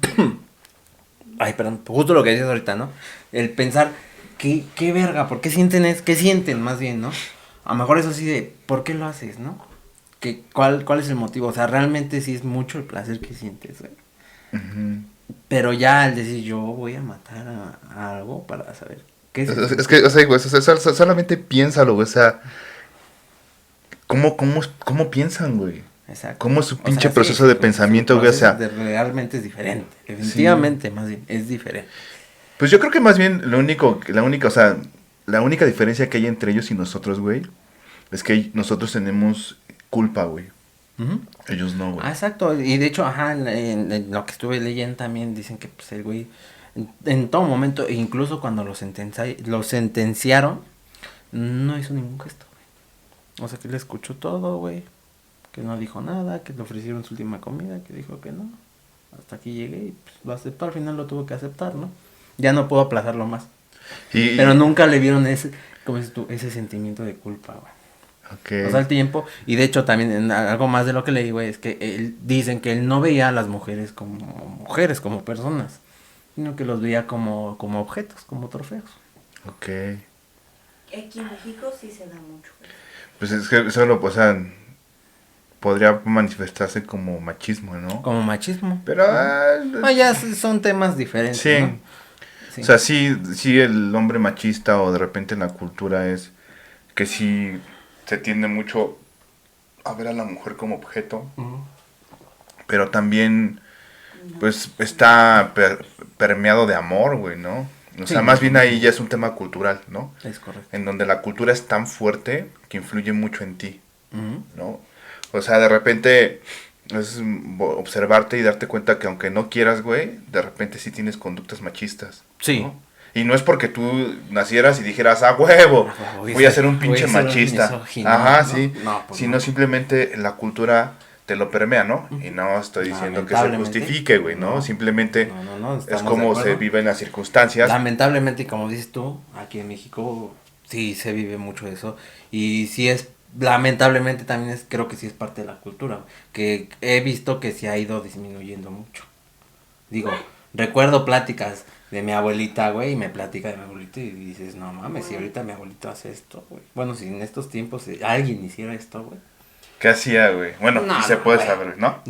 Ay, perdón, justo lo que dices ahorita, ¿no? El pensar, qué verga, ¿por qué sienten qué sienten más bien, ¿no? A lo mejor eso sí de, ¿por qué lo haces, no? ¿Cuál es el motivo? O sea, realmente sí es mucho el placer que sientes, güey. Ujú. Pero ya al decir yo voy a matar a algo para saber qué es eso. Es que, o sea, güey, solamente piénsalo, güey, o sea, ¿cómo piensan, güey? Exacto. ¿Cómo es su O pinche sea, sí, proceso de su pensamiento, güey? O proceso sea, realmente es diferente. Definitivamente, más bien, es diferente. pues yo creo que más bien o sea, la única diferencia que hay entre ellos y nosotros, güey, es que nosotros tenemos culpa, güey. Ujú. Ellos no, güey. Ah, exacto. Y de hecho, ajá, en lo que estuve leyendo también dicen que pues el güey, en todo momento, e incluso cuando lo sentenciaron, no hizo ningún gesto, güey. O sea, que le escuchó todo, güey. Que no dijo nada, que le ofrecieron su última comida, que dijo que no. Hasta aquí llegué y pues, lo aceptó, al final lo tuvo que aceptar, ¿no? Ya no pudo aplazarlo más. Pero nunca le vieron ese, ¿cómo dices tú? Ese sentimiento de culpa, güey. Ok. O sea, el tiempo, y de hecho también algo más de lo que leí, güey, es que dicen que él no veía a las mujeres, como personas, sino que los veía como objetos, como trofeos. Ok. Aquí en México sí se da mucho. Pues es que solo, o sea, podría manifestarse como machismo, ¿no? Como machismo. Pero, Ya son temas diferentes, sí. ¿no? Sí. O sea, sí el hombre machista o de repente en la cultura es que sí se tiende mucho a ver a la mujer como objeto, Ujú. pero también pues está permeado de amor, güey, ¿no? O sea, Sí. más bien ahí ya es un tema cultural, ¿no? Es correcto. En donde la cultura es tan fuerte que influye mucho en ti, Ujú. ¿no? O sea, de repente es observarte y darte cuenta que aunque no quieras, güey, de repente sí tienes conductas machistas. Sí. ¿no? Y no es porque tú nacieras y dijeras, ah, huevo, voy a ser un pinche voy a ser machista. misógino, Ajá, ¿no? sí. No, pues Sino no. simplemente la cultura te lo permea, ¿no? Y no estoy diciendo que se Lamentablemente. justifique, güey, ¿no? No. Simplemente No, es estamos como de se acuerdo. viven las circunstancias. Lamentablemente, y como dices tú, aquí en México sí se vive mucho eso. Y sí es, lamentablemente también es, creo que sí es parte de la cultura. Que he visto que se ha ido disminuyendo mucho. Digo, recuerdo pláticas de mi abuelita, güey, y me platica de mi abuelita y dices, no mames, si ahorita mi abuelito hace esto, güey. Bueno, si en estos tiempos alguien hiciera esto, güey. ¿Qué hacía, güey? Bueno, No, sí se no, puede güey. saber, ¿no?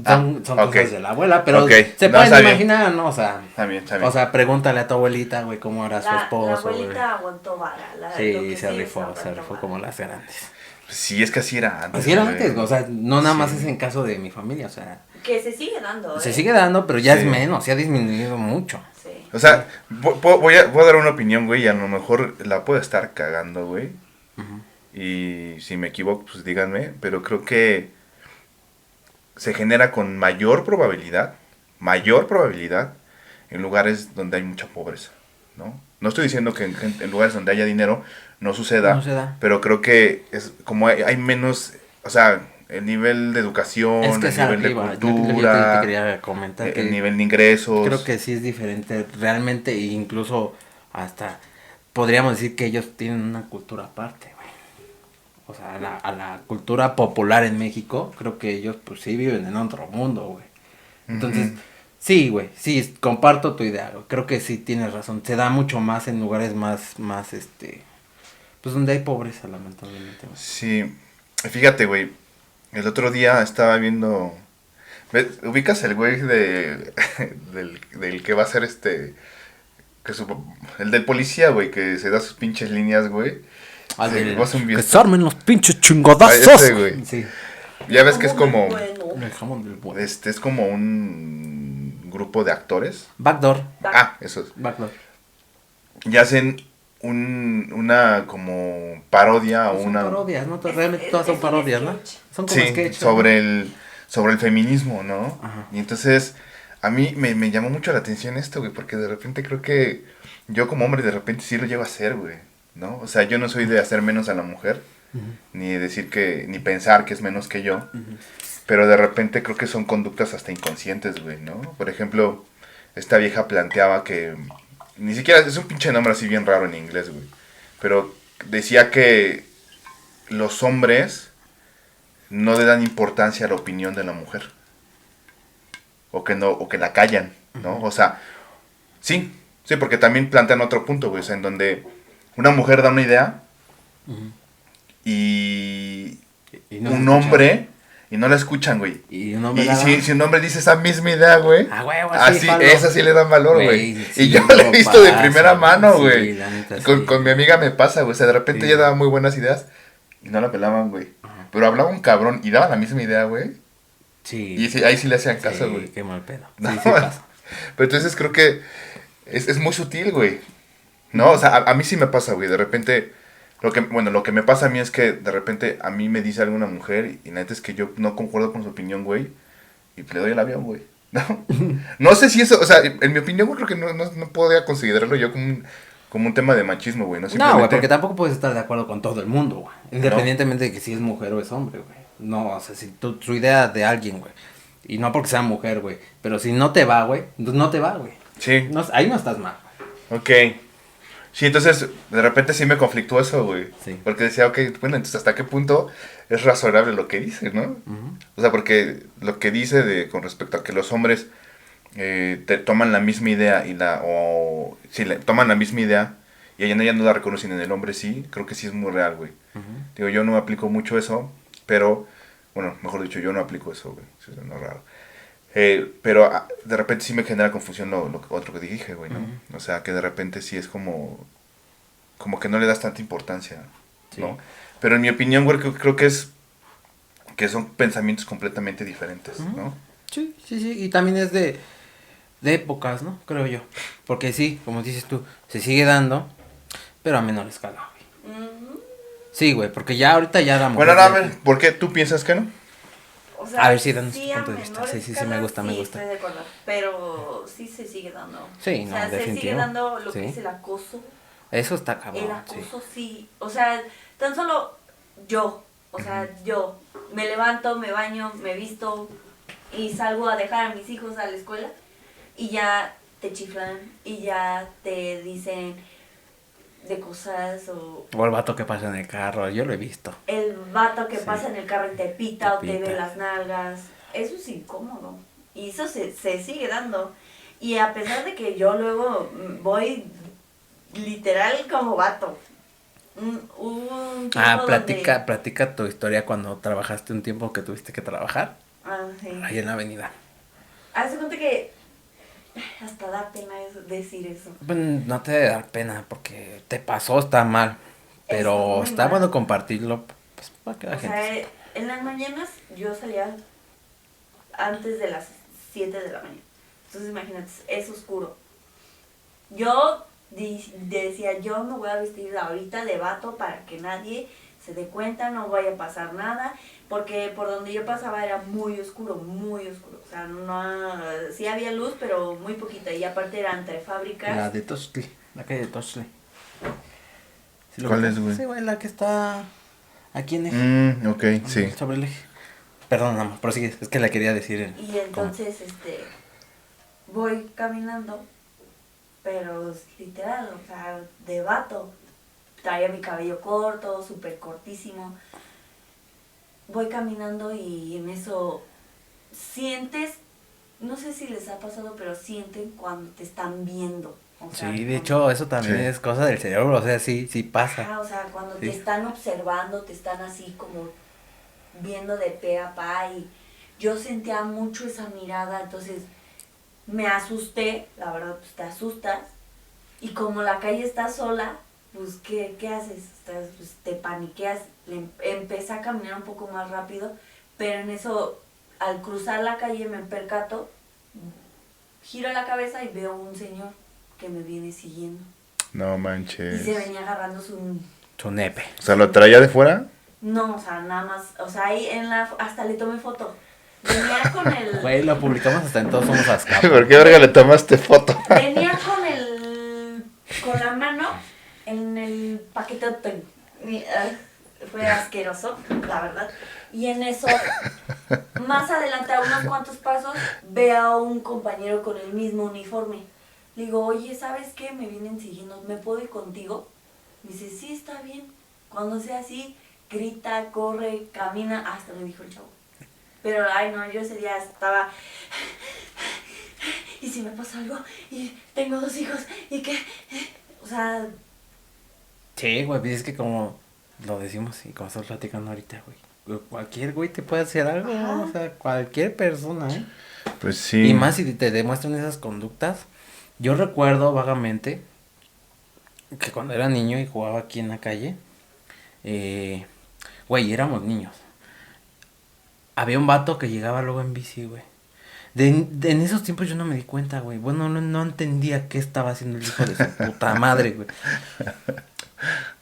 Son ok. cosas de la abuela, pero Ok. se No, pueden está bien. imaginar, ¿no? O sea, Está bien, está bien. o sea, pregúntale a tu abuelita, güey, cómo era su La esposo, güey. abuelita aguantó vara. Lo Sí, que se sí rifó, aguantó se rifó vara. como las grandes. Sí, es que así era antes. Así era güey. antes, o sea, no nada más Sí. es en caso de mi familia, o sea, Que se sigue dando, se sigue dando, pero ya Sí. es menos, se ha disminuido mucho. Sí. O sea, voy a dar una opinión, güey, y a lo mejor la puedo estar cagando, güey. Y si me equivoco, pues díganme. Pero creo que se genera con mayor probabilidad en lugares donde hay mucha pobreza, ¿no? No estoy diciendo que en lugares donde haya dinero no suceda, No se da. pero creo que es como hay menos, o sea, el nivel de educación, Es que el es nivel arriba, de yo cultura, te quería comentar que el nivel de ingresos. creo que sí es diferente, realmente, e incluso hasta podríamos decir que ellos tienen una cultura aparte, güey. O sea, a la cultura popular en México, creo que ellos pues sí viven en otro mundo, güey. Entonces, Ujú. sí, güey, sí, comparto tu idea, güey. Creo que sí tienes razón. Se da mucho más en lugares más, pues donde hay pobreza, lamentablemente, güey. Sí, fíjate, güey, el otro día estaba viendo, ¿ubicas el güey del que va a ser el del policía, güey, que se da sus pinches líneas, güey? Al Sí, del- vos un que video. se armen los pinches Ah, chingodazos. ese, güey. Sí. Ya ves que es como, Bueno. El jamón del bueno. es como un grupo de actores. Backdoor. Ah, eso es. Backdoor. Y hacen una como parodia o Son una... parodias, ¿no? Realmente todas son es un parodias, ¿no? sketch. Son como Sí, sketches. sobre el feminismo, ¿no? Ajá. Y entonces a mí me llamó mucho la atención esto, güey, porque de repente creo que yo como hombre de repente sí lo llego a hacer, güey, ¿no? O sea, yo no soy de hacer menos a la mujer, ni decir ni pensar que es menos que yo, pero de repente creo que son conductas hasta inconscientes, güey, ¿no? Por ejemplo, esta vieja planteaba que, ni siquiera, es un pinche nombre así bien raro en inglés, güey, pero decía que los hombres no le dan importancia a la opinión de la mujer. O que la callan, ¿no? O sea, sí, porque también plantean otro punto, güey, o sea, en donde una mujer da una idea y Y no se un escucha. hombre y no la escuchan, güey. Y un hombre Y la da. si un hombre dice esa misma idea, güey, Ah, huevo, así, así, jalo. esa sí le dan valor, güey. Sí, Y yo no lo he visto de pasa, primera mano, sí, güey. la neta, Con, sí. con mi amiga me pasa, güey, o sea, de repente Sí. ella daba muy buenas ideas y no la pelaban, güey. Pero hablaba un cabrón y daba la misma idea, güey. Sí. Y sí, ahí sí le hacían caso, Sí, güey. qué mal pedo. No, Sí, sí pasa. Pero entonces creo que es muy sutil, güey. ¿No? O sea, a mí sí me pasa, güey. De repente, lo que me pasa a mí es que de repente a mí me dice alguna mujer y la neta es que yo no concuerdo con su opinión, güey. Y le doy el avión, güey. ¿No? No sé si eso, o sea, en mi opinión, creo que no podría considerarlo yo como un tema de machismo, güey. No, No, güey, porque tampoco puedes estar de acuerdo con todo el mundo, güey. Independientemente de que si es mujer o es hombre, güey. No, o sea, si tu idea de alguien, güey. Y no porque sea mujer, güey. Pero si no te va, güey, pues no te va, güey. Sí, No, ahí no estás mal, güey. ok. Sí, entonces, de repente sí me conflictó eso, güey. Sí. Porque decía, ok, bueno, entonces, ¿hasta qué punto es razonable lo que dice, no? O sea, porque lo que dice con respecto a que los hombres te toman la misma idea toman la misma idea y ella no la reconocen en el hombre, sí, creo que sí es muy real, güey. Digo, yo no me aplico mucho eso, pero, bueno, mejor dicho, yo no aplico eso, güey. Eso es no raro. Pero de repente sí me genera confusión lo otro que dije, güey, ¿no? O sea, que de repente sí es como que no le das tanta importancia, ¿no? Sí. Pero en mi opinión, güey, creo que son pensamientos completamente diferentes, ¿no? Sí, sí, sí. Y también es de épocas, ¿no? Creo yo. Porque sí, como dices tú, se sigue dando, pero a menor escala, güey. Sí, güey, porque ya ahorita ya la mujer... Bueno, a ver, ¿por qué tú piensas que no? O sea, A ver, sí, danos sí tu a punto de vista. menor Sí, sí, sí, escala, me gusta, me sí, gusta. estoy de acuerdo. Pero sí se sigue dando. Sí, O no, sea, se sigue definitivo. dando lo Sí. que es el acoso. Eso está El cabrón, sí. acoso sí. O sea, tan solo yo. O sea, yo me levanto, me baño, me visto y salgo a dejar a mis hijos a la escuela y ya te chiflan y ya te dicen de cosas o O el vato que pasa en el carro, yo lo he visto. el vato que Sí. pasa en el carro y te pita o Te te ve pita. las nalgas. Eso es incómodo. Y eso se sigue dando. Y a pesar de que yo luego voy literal como vato. Hubo un tiempo donde... Platica tu historia cuando trabajaste un tiempo que tuviste que trabajar Sí. ahí en la avenida. Hace cuenta que hasta da pena decir eso. Pues, no te debe dar pena porque te pasó, está mal. Está Pero muy está mal. bueno compartirlo, pues, para que la O gente sea, sepa. en las mañanas yo salía antes de las 7 de la mañana. Entonces imagínate, es oscuro. Yo decía, yo me voy a vestir ahorita de vato para que nadie se dé cuenta, no vaya a pasar nada, porque por donde yo pasaba era muy oscuro, muy oscuro. O sea, no, sí había luz, pero muy poquita, y aparte era entre fábricas. La de Tochli, la calle de Tochli. ¿Sí lo ¿Cuál ubicas? es, güey? Sí, güey, la que está aquí en eje. Ok, sí. Sobre el eje. Perdón, nada más, prosigue, es que la quería decir. Y entonces, voy caminando, pero literal, o sea, de vato. Traía mi cabello corto, súper cortísimo. Voy caminando y en eso sientes, no sé si les ha pasado, pero sienten cuando te están viendo. O sea, Sí, de cuando- hecho, eso también Sí. es cosa del cerebro, o sea, sí, sí pasa. Ajá, o sea, cuando Sí. te están observando, te están así como viendo de pe a pa y yo sentía mucho esa mirada, entonces me asusté, la verdad, pues te asustas y como la calle está sola, pues ¿qué haces? Pues, te paniqueas, empecé a caminar un poco más rápido, pero en eso, al cruzar la calle me percato, giro la cabeza y veo un señor que me viene siguiendo No y manches. se venía agarrando su... Su nepe. O sea, ¿lo traía de fuera? No, o sea, nada más, o sea, ahí hasta le tomé foto. Venía con el... Güey, lo publicamos hasta en Todos Somos Azcapo. ¿Por qué verga le tomaste foto? Venía con la mano en el paquete. Fue asqueroso, la verdad. Y en eso, más adelante, a unos cuantos pasos, veo a un compañero con el mismo uniforme. Le digo, oye, ¿sabes qué? Me vienen siguiendo, ¿me puedo ir contigo? Me dice, sí, está bien. Cuando sea así, grita, corre, camina, hasta me dijo el chavo. Pero, ay, no, yo ese día estaba... ¿Y si me pasa algo? Y tengo 2 hijos, ¿y qué? O sea, Sí, güey, pues es que como lo decimos y como estamos platicando ahorita, güey. Cualquier güey te puede hacer algo, Ajá. o sea, cualquier persona, ¿eh? Pues sí. Y más si te demuestran esas conductas. Yo recuerdo vagamente que cuando era niño y jugaba aquí en la calle, güey, éramos niños. Había un vato que llegaba luego en bici, güey. En esos tiempos yo no me di cuenta, güey. Bueno, no entendía qué estaba haciendo el hijo de su puta madre, güey.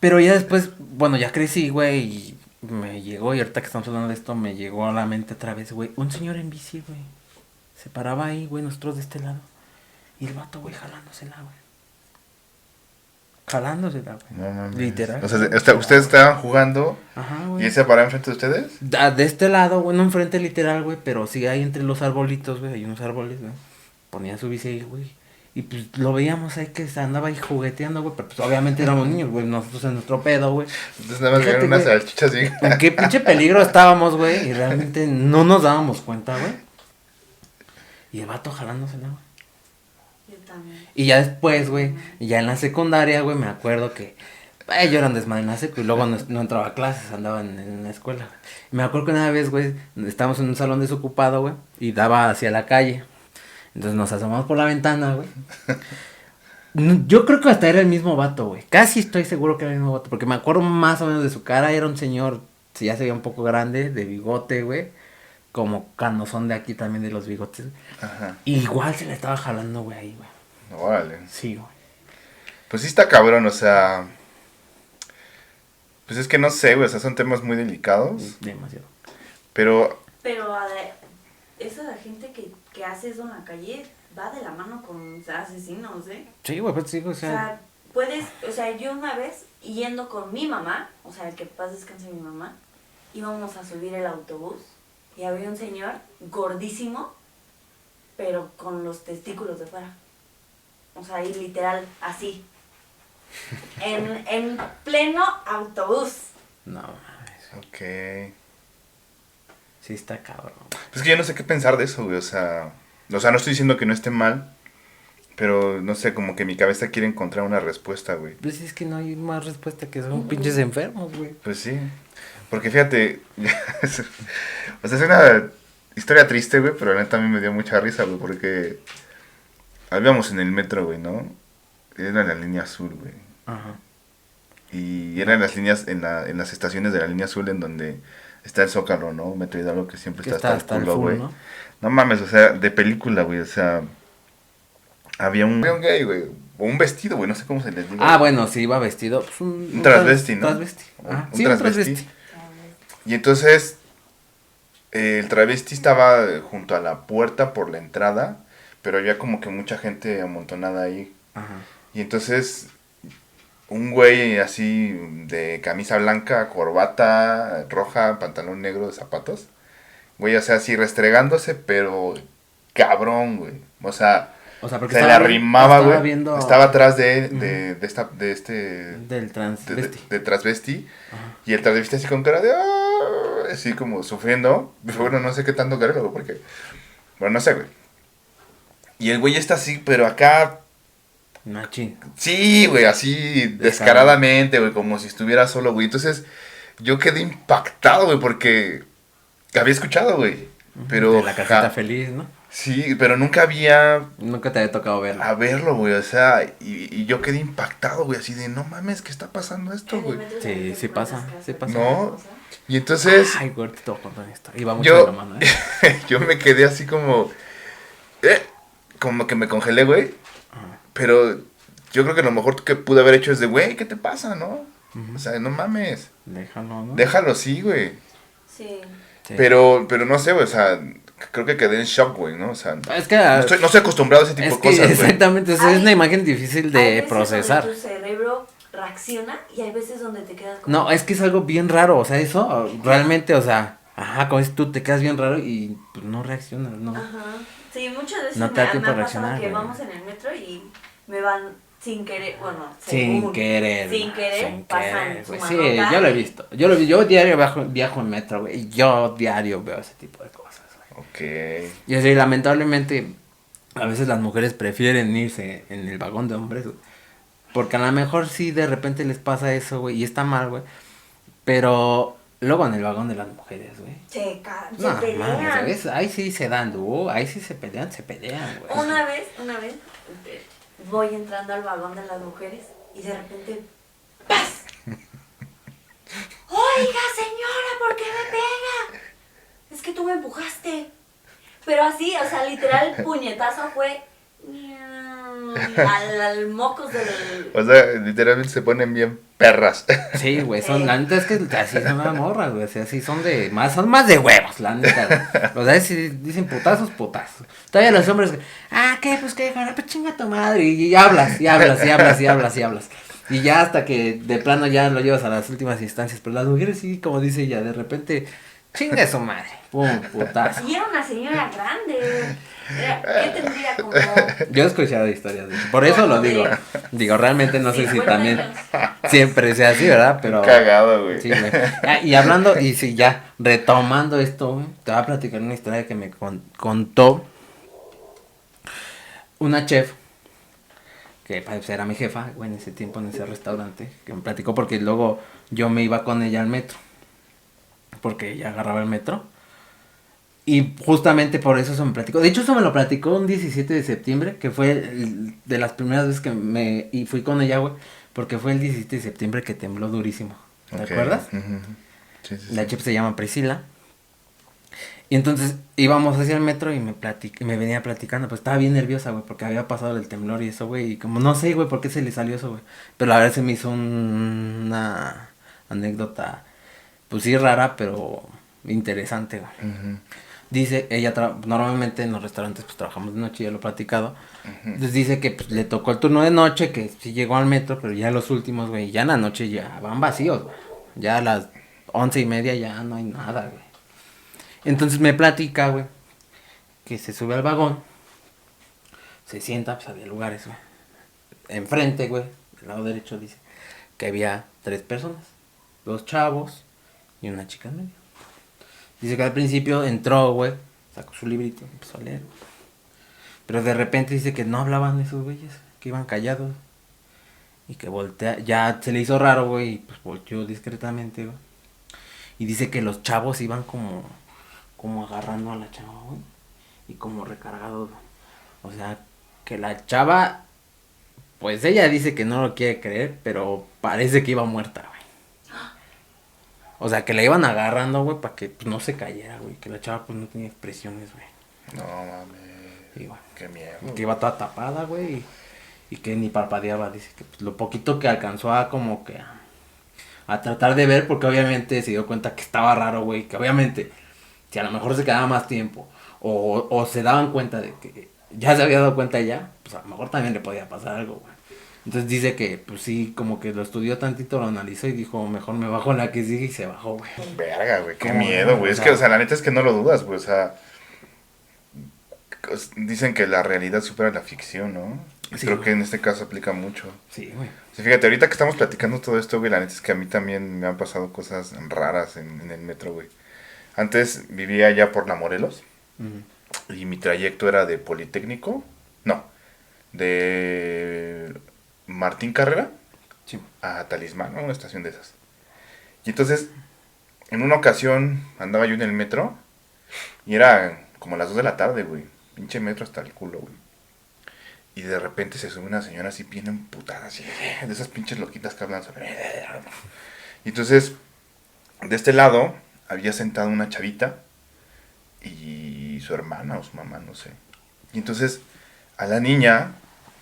Pero ya después, bueno, ya crecí, güey, y me llegó, y ahorita que estamos hablando de esto, me llegó a la mente otra vez, güey. Un señor en bici, güey. Se paraba ahí, güey, nosotros de este lado. Y el vato, güey, jalándosela, güey. Jalándosela, güey. No mames. Literal. O sea, ustedes estaban jugando Ajá, y güey. él se paraba enfrente de ustedes. De este lado, güey, no enfrente literal, güey, pero sí hay entre los arbolitos, güey, hay unos árboles, güey. Ponía su bici ahí, güey. Y pues lo veíamos ahí que se andaba ahí jugueteando, güey, pero pues obviamente éramos niños, güey, nosotros en nuestro pedo, güey. Entonces nada más Fíjate, vieron unas güey. salchichas así. En qué pinche peligro estábamos, güey, y realmente no nos dábamos cuenta, güey. Y el vato jalándosela, güey. yo también. Y ya después, güey, ya en la secundaria, güey, me acuerdo que yo era un desmadre en la secu y luego no entraba a clases, andaba en la escuela, güey. Y me acuerdo que una vez, güey, estábamos en un salón desocupado, güey, y daba hacia la calle. Entonces nos asomamos por la ventana, güey. Yo creo que hasta era el mismo vato, güey. Casi estoy seguro que era el mismo vato, porque me acuerdo más o menos de su cara. Era un señor, si ya se veía un poco grande, de bigote, güey. Como canosón de aquí también de los bigotes. Ajá. Y igual se le estaba jalando, güey, ahí, güey. Órale. Sí, güey. Pues sí está cabrón, o sea. Pues es que no sé, güey, o sea, son temas muy delicados. Demasiado. Pero pero esa gente que hace eso en la calle va de la mano con asesinos, ¿eh? Sí, güey, pues sí, o O sea. sea, puedes, o sea, yo una vez yendo con mi mamá, o sea, el que paz descanse mi mamá, íbamos a subir el autobús y había un señor gordísimo, pero con los testículos de fuera. O sea, ahí literal, así. En pleno autobús. No mames. Ok. Sí, está cabrón. Pues que yo no sé qué pensar de eso, güey. O sea, no estoy diciendo que no esté mal. Pero no sé, como que mi cabeza quiere encontrar una respuesta, güey. Pues es que no hay más respuesta que son pinches enfermos, güey. Pues sí. Porque fíjate. O sea, es una historia triste, güey. Pero la neta a mí me dio mucha risa, güey. Porque habíamos en el metro, güey, ¿no? Era la línea azul, güey. Ajá. Y eran las líneas en las estaciones de la línea azul en donde está el Zócalo, ¿no? Metro Hidalgo que siempre Que está hasta el culo, full, güey. ¿no? No mames, o sea, de película, güey. O sea, había un gay, güey. O un vestido, güey. No sé cómo se les diga. Ah, bueno, sí iba vestido. Pues Un transvesti, ¿no? Transvesti. Ah, Un sí, un transvesti. Y entonces, el travesti estaba junto a la puerta por la entrada. Pero había como que mucha gente amontonada ahí. Ajá. Y entonces, un güey así de camisa blanca, corbata roja, pantalón negro, zapatos. Güey, o sea, así restregándose, pero cabrón, güey. O sea, porque se le estaba arrimaba, estaba güey. viendo Estaba atrás de del transvesti. de transvesti. Ajá. Y el transvesti así con cara de... "Ah", así como sufriendo. Pero bueno, no sé qué tanto cara, güey, porque... Bueno, no sé, güey. Y el güey está así, pero acá... Machín. Sí, güey, así descaradamente, güey, como si estuviera solo, güey. Entonces, yo quedé impactado, güey, porque había escuchado, güey. Pero... De la casita feliz, ¿no? Sí, pero nunca había Nunca te había tocado verlo. a verlo, güey, o sea, y yo quedé impactado, güey, así de, no mames, ¿qué está pasando esto, güey? Sí, sí pasa, sí pasa. No, y entonces, Ay, güey, te voy a contar esto. Iba mucho yo, de la mano, ¿eh? yo me quedé así como que me congelé, güey, Ajá. pero yo creo que lo mejor que pude haber hecho es de, güey, ¿qué te pasa, no? Ujú. O sea, no mames, Déjalo, ¿no? déjalo así, güey, Sí. Sí. pero no sé, güey, o sea, creo que quedé en shock, güey, ¿no? O sea, Es que... no estoy acostumbrado a ese tipo es de que cosas, güey. exactamente, o sea, es Hay- una imagen difícil Hay de veces procesar. donde tu cerebro reacciona y hay veces donde te quedas como... No, es que es algo bien raro, o sea, eso realmente, o sea, ajá, como dices tú, te quedas bien raro y pues no reaccionas, ¿no? Ajá. Sí, muchas veces No te da me tiempo ha de pasado reaccionar, que güey. vamos en el metro y me van sin querer, bueno, Sin según, querer. sin querer, sin pasan querer, su güey. manota Sí, yo lo he y- visto. Yo diario viajo en metro, güey. Y yo diario veo ese tipo de cosas, güey. Ok. Y así, lamentablemente, a veces las mujeres prefieren irse en el vagón de hombres, güey. Porque a lo mejor sí de repente les pasa eso, güey. Y está mal, güey. Pero luego en el vagón de las mujeres, güey. se No, pelean. mames, ¿sabes? Ahí sí se dan, ahí sí se pelean, güey. Una vez, voy entrando al vagón de las mujeres y de repente, ¡paz! Oiga, señora, ¿por qué me pega? Es que tú me empujaste. Pero así, o sea, literal, el puñetazo fue al mocos del... O sea, literalmente se ponen bien perras. Sí, güey, la neta es que así son las morras, güey, o sea, así son más de huevos, la neta, güey. O sea, si dicen putazos. Todavía los hombres, ¿qué? Pues qué, pues chinga tu madre, y hablas. Y ya hasta que de plano ya lo llevas a las últimas instancias, pero las mujeres sí, como dice ella, de repente, chinga su madre, pum, putazo. Y era una señora grande. ¿Qué tendría como... Yo he escuchado historias de eso, por eso lo digo. Digo, realmente no sé si 50 también años? siempre sea así, ¿verdad? Pero... Cagado, güey. Sí, güey. Y hablando, y sí, ya, retomando esto, güey, te voy a platicar una historia que me contó una chef, que pues, era mi jefa, güey, en ese tiempo, en ese restaurante, que me platicó porque luego yo me iba con ella al metro, porque ella agarraba el metro. Y justamente por eso me platicó. De hecho, eso me lo platicó un 17 de septiembre, que fue de las primeras veces que y fui con ella, güey, porque fue el 17 de septiembre que tembló durísimo. ¿Te Ok. acuerdas? Ujú. Sí, sí, La sí. chef se llama Priscila. Y entonces íbamos hacia el metro y me venía platicando. Pues estaba bien nerviosa, güey, porque había pasado el temblor y eso, güey. Y como no sé, güey, por qué se le salió eso, güey. Pero la verdad se me hizo una anécdota, pues sí, rara, pero interesante, güey. Ujú. Dice, ella normalmente en los restaurantes pues trabajamos de noche, ya lo he platicado. Entonces dice que pues le tocó el turno de noche, que sí llegó al metro, pero ya los últimos, güey, ya en la noche ya van vacíos, güey. Ya a las 11:30 ya no hay nada, güey. Entonces me platica, güey, que se sube al vagón, se sienta, pues había lugares, güey. Enfrente, güey, del lado derecho dice que había 3 personas, 2 chavos y una chica en medio. Dice que al principio entró, güey, sacó su librito, empezó a leer. Pero de repente dice que no hablaban esos güeyes, que iban callados. Y que voltea, ya se le hizo raro, güey, y pues volteó discretamente, güey. Y dice que los chavos iban como agarrando a la chava, güey. Y como recargados, güey. O sea, que la chava, pues ella dice que no lo quiere creer, pero parece que iba muerta, güey. O sea, que la iban agarrando, güey, para que pues, no se cayera, güey. Que la chava pues no tenía expresiones, güey. No mames. Sí, güey. Qué miedo. Que iba toda tapada, güey. Y que ni parpadeaba. Dice que pues, lo poquito que alcanzó a como que a tratar de ver, porque obviamente se dio cuenta que estaba raro, güey. Que obviamente, si a lo mejor se quedaba más tiempo, o se daban cuenta de que ya se había dado cuenta ella, pues a lo mejor también le podía pasar algo, güey. Entonces dice que, pues sí, como que lo estudió tantito, lo analizó y dijo, mejor me bajo la que sigue y se bajó, güey. Verga, güey, qué ¿Cómo miedo, no? güey. O Es sea- que, o sea, la neta es que no lo dudas, güey. O sea, dicen que la realidad supera la ficción, ¿no? Y Sí, creo güey. que en este caso aplica mucho. Sí, güey. O sea, fíjate, ahorita que estamos platicando todo esto, güey, la neta es que a mí también me han pasado cosas raras en el metro, güey. Antes vivía allá por la Morelos Ujú. y mi trayecto era de Politécnico, no, de Martín Carrera Sí. a Talismán, ¿no? Una estación de esas. Y entonces, en una ocasión andaba yo en el metro y era como las 2 de la tarde, güey. Pinche metro hasta el culo, güey. Y de repente se sube una señora así bien emputada, así, de esas pinches loquitas que hablan sobre... Y entonces, de este lado, había sentado una chavita y su hermana o su mamá, no sé. Y entonces, a la niña,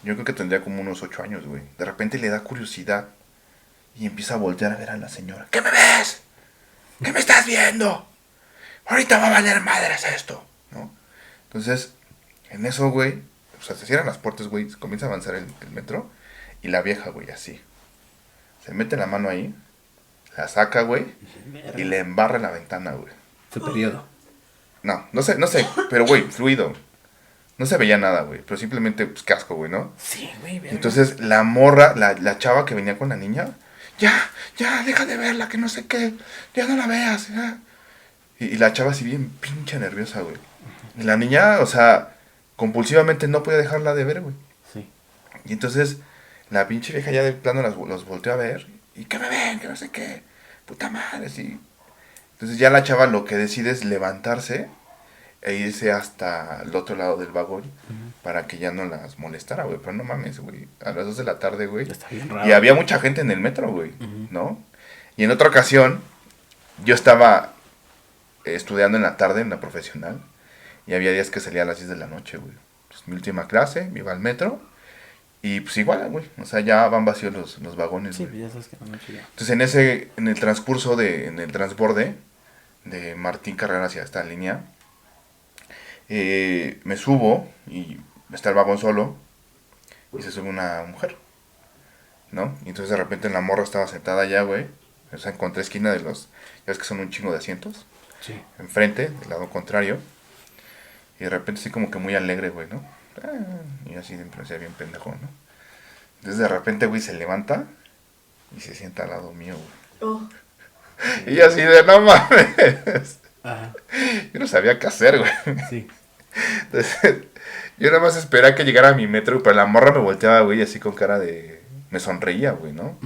yo creo que tendría como unos 8 años, güey. De repente le da curiosidad y empieza a voltear a ver a la señora. ¿Qué me ves? ¿Qué me estás viendo? Ahorita va a valer madres esto, ¿no? Entonces, en eso, güey, o sea, se cierran las puertas, güey, comienza a avanzar el metro y la vieja, güey, así. Se mete la mano ahí, la saca, güey, y le embarra la ventana, güey. Su periodo. No sé, pero, güey, fluido. No se veía nada, güey, pero simplemente, pues, casco, güey, ¿no? Sí, güey. Y entonces la morra, la chava que venía con la niña, ya, deja de verla, que no sé qué, ya no la veas, ya. Y la chava así bien pinche nerviosa, güey. Y la niña, o sea, compulsivamente no podía dejarla de ver, güey. Sí. Y entonces la pinche vieja ya de plano los volteó a ver. Y que me ven, que no sé qué, puta madre, sí. Entonces ya la chava lo que decide es levantarse e irse hasta el otro lado del vagón para que ya no las molestara, güey. Pero no mames, güey. A las 2 de la tarde, güey. Está bien raro. Y había mucha gente en el metro, güey, Ujú. ¿no? Y en otra ocasión, yo estaba estudiando en la tarde en la profesional y había días que salía a las 10 de la noche, güey. Pues, mi última clase, me iba al metro y pues igual, güey. O sea, ya van vacíos los vagones, Sí, güey. pues ya sabes que la noche ya. Entonces en el transcurso en el transborde de Martín Carrera hacia esta línea, me subo y está el vagón solo y se sube una mujer, ¿no? Y entonces de repente la morra estaba sentada allá, güey. O sea, encontré esquina de los, ya ves que son un chingo de asientos, Sí. enfrente, del lado contrario. Y de repente así como que muy alegre, güey, ¿no? Y así de parecía bien pendejo, ¿no? Entonces de repente, güey, se levanta y se sienta al lado mío, güey. Oh, Y así de, no mames. Ajá. Yo no sabía qué hacer, güey. Sí. Entonces, yo nada más esperaba que llegara a mi metro, pero la morra me volteaba, güey, así con cara de... Me sonreía, güey, ¿no?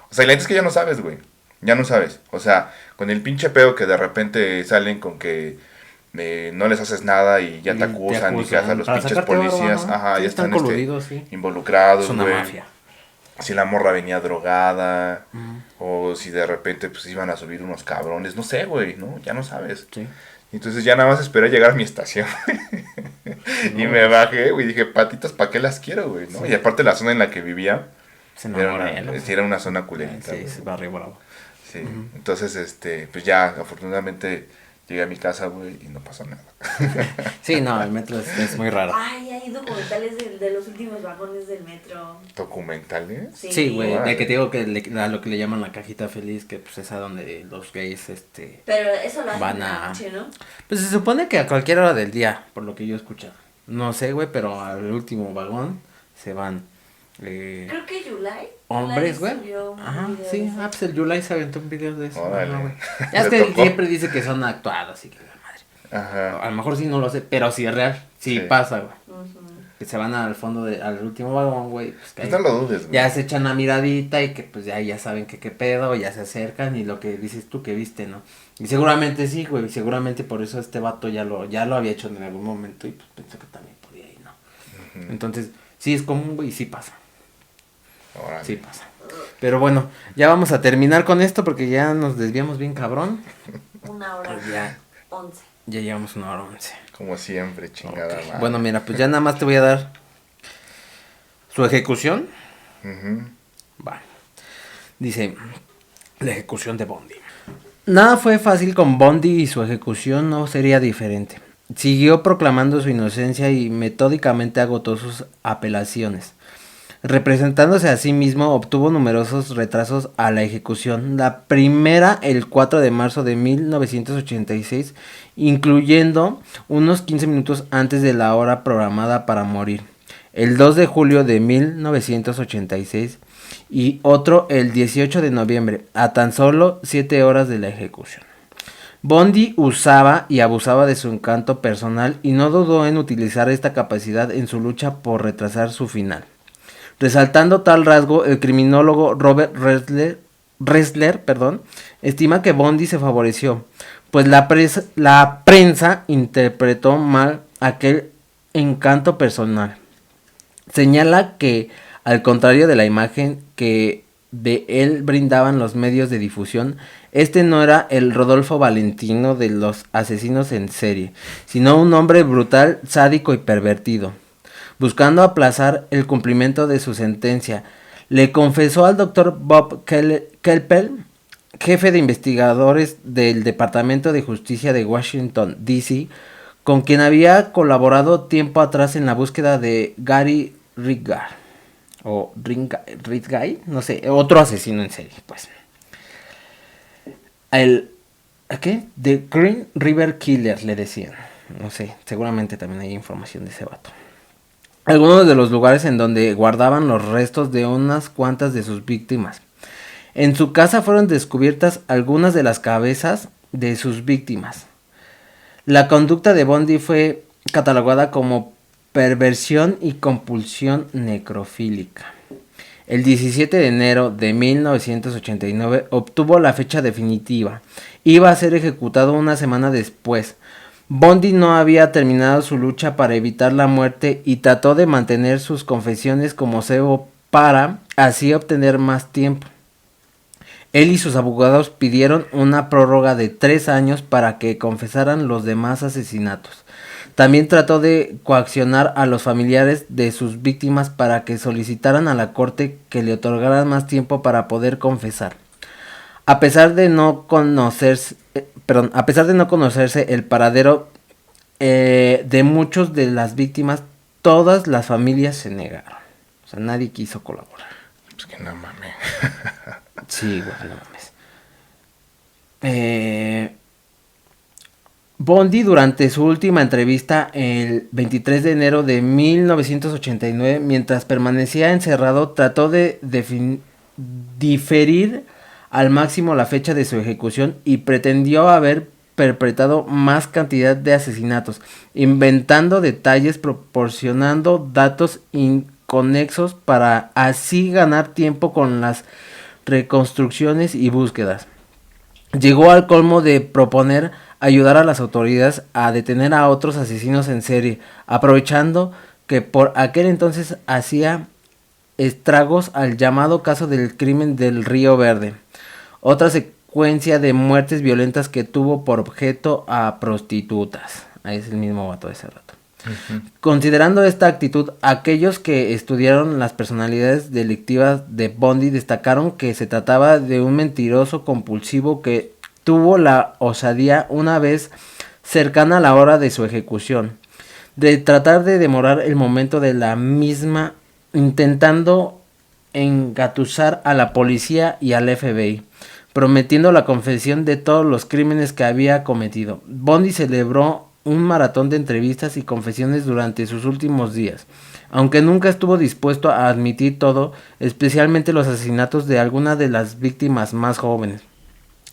O sea, y la neta es que ya no sabes, güey. Ya no sabes. O sea, con el pinche pedo que de repente salen con que no les haces nada y ya te acusan y que hasta los Para pinches sacarte varo, policías, ¿no? ajá, Sí, ya están están coludidos, sí. involucrados, Es una güey. mafia. Si la morra venía drogada, Ujú. o si de repente pues iban a subir unos cabrones, no sé, güey, ¿no? Ya no sabes. Sí. Entonces ya nada más esperé llegar a mi estación. Y me bajé, güey, y dije, patitas, ¿para qué las quiero, güey? ¿no? Sí. Y aparte la zona en la que vivía Se era enamora de él. sí, era una zona culerita. Sí, güey. es barrio bravo. Sí. Entonces, pues ya, afortunadamente Llegué a mi casa, güey, y no pasó nada. Sí, no, el metro es muy raro. Ay, hay documentales de los últimos vagones del metro. ¿Documentales? Sí, güey, Órale. de que te digo que a lo que le llaman la cajita feliz, que pues es a donde los gays, Pero eso lo hacen van en la a... noche, ¿no? Pues se supone que a cualquier hora del día, por lo que yo he escuchado. No sé, güey, pero al último vagón se van Creo que Yulai. hombres, güey. Subió un Ajá, video de sí, eso. pues el Yulai se aventó un video de eso. Órale. Ajá, güey. Ya es ¿Le que tocó? siempre dice que son actuados, y que la madre. Ajá. A lo mejor sí no lo sé, pero sí es real. Sí, Sí. pasa, güey. Ujú. Que se van al fondo, al último vagón, güey. Pues que Pues ahí no lo dudes, güey. ya se echan la miradita y que pues ya saben que qué pedo, ya se acercan y lo que dices tú que viste, ¿no? Y seguramente sí, güey, seguramente por eso este vato ya lo había hecho en algún momento y pues pensó que también podía ir, ¿no? Ujú. Entonces, sí es común, güey, y sí pasa, Órale. sí pasa. Pero bueno, ya vamos a terminar con esto porque ya nos desviamos bien cabrón. 1 hora Pues ya 11. llevamos 1 hora 11. Como siempre, chingada Ok. madre. Bueno, mira, pues ya nada más te voy a dar su ejecución. Ujú. Va. Dice, la ejecución de Bondi. Nada fue fácil con Bondi y su ejecución no sería diferente. Siguió proclamando su inocencia y metódicamente agotó sus apelaciones. Representándose a sí mismo, obtuvo numerosos retrasos a la ejecución. La primera el 4 de marzo de 1986, incluyendo unos 15 minutos antes de la hora programada para morir. El 2 de julio de 1986 y otro el 18 de noviembre, a tan solo 7 horas de la ejecución. Bondi usaba y abusaba de su encanto personal y no dudó en utilizar esta capacidad en su lucha por retrasar su final. Resaltando tal rasgo, el criminólogo Robert Ressler, estima que Bondi se favoreció, pues la prensa interpretó mal aquel encanto personal. Señala que, al contrario de la imagen que de él brindaban los medios de difusión, este no era el Rodolfo Valentino de los asesinos en serie, sino un hombre brutal, sádico y pervertido. Buscando aplazar el cumplimiento de su sentencia, le confesó al Dr. Bob Kelpel, jefe de investigadores del Departamento de Justicia de Washington, D.C., con quien había colaborado tiempo atrás en la búsqueda de Gary Ridgway, o Ridgway, no sé, otro asesino en serie, pues. ¿Qué? The Green River Killer, le decían. No sé, seguramente también hay información de ese vato. Algunos de los lugares en donde guardaban los restos de unas cuantas de sus víctimas. En su casa fueron descubiertas algunas de las cabezas de sus víctimas. La conducta de Bondi fue catalogada como perversión y compulsión necrofílica. El 17 de enero de 1989 obtuvo la fecha definitiva. Iba a ser ejecutado una semana después. Bondi no había terminado su lucha para evitar la muerte y trató de mantener sus confesiones como cebo para así obtener más tiempo. Él y sus abogados pidieron una prórroga de 3 años para que confesaran los demás asesinatos. También trató de coaccionar a los familiares de sus víctimas para que solicitaran a la corte que le otorgaran más tiempo para poder confesar. A pesar de no conocerse el paradero de muchos de las víctimas, todas las familias se negaron. O sea, nadie quiso colaborar. Pues que no mames. Sí, güey, no mames. Bondi, durante su última entrevista el 23 de enero de 1989, mientras permanecía encerrado, trató de diferir al máximo la fecha de su ejecución y pretendió haber perpetrado más cantidad de asesinatos, inventando detalles, proporcionando datos inconexos para así ganar tiempo con las reconstrucciones y búsquedas. Llegó al colmo de proponer ayudar a las autoridades a detener a otros asesinos en serie, aprovechando que por aquel entonces hacía estragos al llamado caso del crimen del Río Verde, otra secuencia de muertes violentas que tuvo por objeto a prostitutas. Ahí es el mismo vato de ese rato. Ujú. Considerando esta actitud, aquellos que estudiaron las personalidades delictivas de Bondi destacaron que se trataba de un mentiroso compulsivo que tuvo la osadía, una vez cercana a la hora de su ejecución, de tratar de demorar el momento de la misma, intentando engatusar a la policía y al FBI, prometiendo la confesión de todos los crímenes que había cometido. Bundy celebró un maratón de entrevistas y confesiones durante sus últimos días, aunque nunca estuvo dispuesto a admitir todo, especialmente los asesinatos de algunas de las víctimas más jóvenes.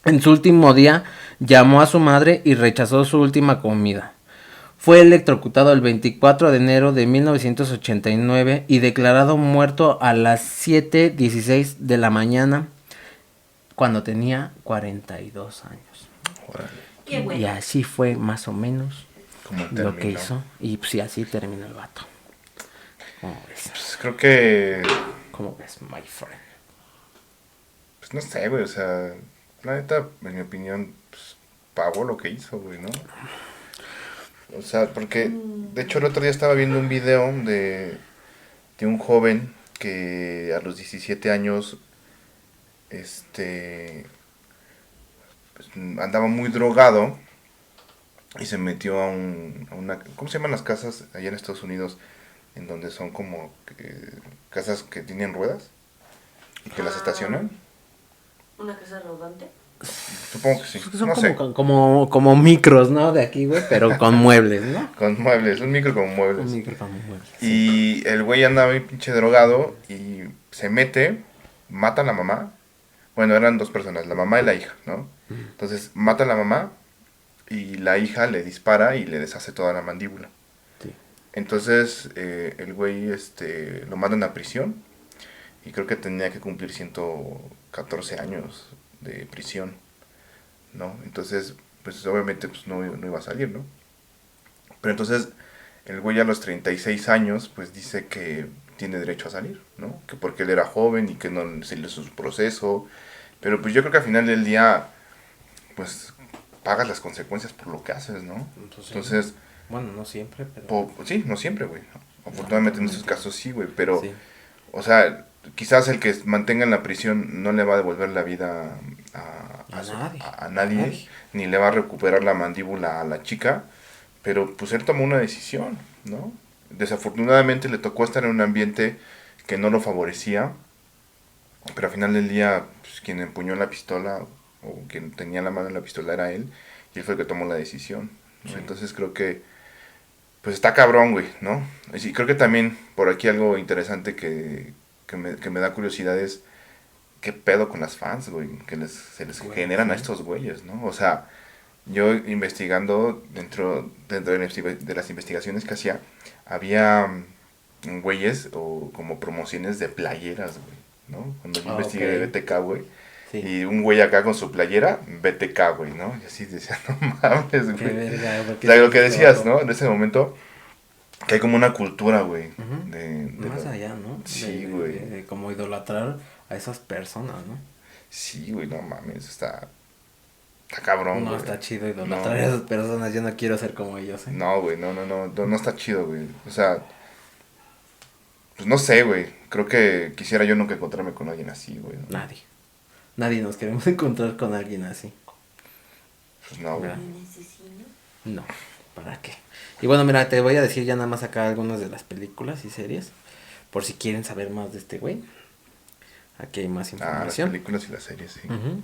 En su último día llamó a su madre y rechazó su última comida. Fue electrocutado el 24 de enero de 1989 y declarado muerto a las 7:16 de la mañana cuando tenía 42 años. Órale, Qué bueno. Y así fue más o menos ¿cómo lo que terminó? hizo. Y pues sí, así terminó el vato. ¿Cómo ves? Pues creo que, ¿Cómo ves, my friend? pues no sé, güey, o sea, la neta, en mi opinión, pues pagó lo que hizo, güey, ¿no? O sea, porque, de hecho, el otro día estaba viendo un video de un joven que a los 17 años, pues, andaba muy drogado y se metió a una, ¿cómo se llaman las casas allá en Estados Unidos? En donde son como casas que tienen ruedas y que las estacionan. ¿Una casa rodante? Supongo que sí. Son No sé. como micros, ¿no? De aquí, güey, pero con muebles, ¿no? Con muebles, un micro con muebles. Un micro con muebles. Y el güey andaba bien pinche drogado y se mete, mata a la mamá. Bueno, eran dos personas, la mamá y la hija, ¿no? Entonces mata a la mamá y la hija le dispara y le deshace toda la mandíbula. Sí. Entonces el güey lo mandan a prisión y creo que tenía que cumplir 114 años de prisión, ¿no? Entonces, pues obviamente pues, no iba a salir, ¿no? Pero entonces el güey a los 36 años pues dice que tiene derecho a salir, ¿no? Que porque él era joven y que no se le hizo su proceso. Pero pues yo creo que al final del día pues pagas las consecuencias por lo que haces, ¿no? Entonces, Bueno, no siempre, pero... sí, no siempre, güey. Afortunadamente en esos casos sí, güey, pero, Sí. o sea, quizás el que mantenga en la prisión no le va a devolver la vida A nadie. a nadie, ni le va a recuperar la mandíbula a la chica, pero pues él tomó una decisión, ¿no? Desafortunadamente le tocó estar en un ambiente que no lo favorecía, pero al final del día, pues, quien empuñó la pistola o quien tenía la mano en la pistola era él, y él fue el que tomó la decisión, ¿no? Sí. Entonces creo que pues está cabrón, güey, ¿no? Y creo que también por aquí algo interesante que me da curiosidad es qué pedo con las fans, güey, que se les Güey, generan a sí. estos güeyes, ¿no? O sea, yo investigando dentro de las investigaciones que hacía, había güeyes o como promociones de playeras, güey, ¿no? Cuando yo investigué de Ok. BTK, güey, Sí. y un güey acá con su playera, BTK, güey, ¿no? Y así decía, no mames, Qué güey. verga, O porque sea, lo que es decías, loco. ¿no? En ese momento, que hay como una cultura, güey. Ujú. de Más allá, ¿no? Sí, güey. De como idolatrar a esas personas, ¿no? Sí, güey, no mames, está cabrón, No güey. está chido idolatrar a esas personas. Yo no quiero ser como ellos, ¿eh? No, güey, no está chido, güey. O sea, pues no sé, güey. Creo que quisiera yo nunca encontrarme con alguien así, güey. Nadie. Nadie nos queremos encontrar con alguien así. Pues no, güey. Ya. ¿Un asesino? No, ¿para qué? Y bueno, mira, te voy a decir ya nada más acá algunas de las películas y series. Por si quieren saber más de este güey. Aquí hay más Ah, las información. películas y las series, sí. Ujú.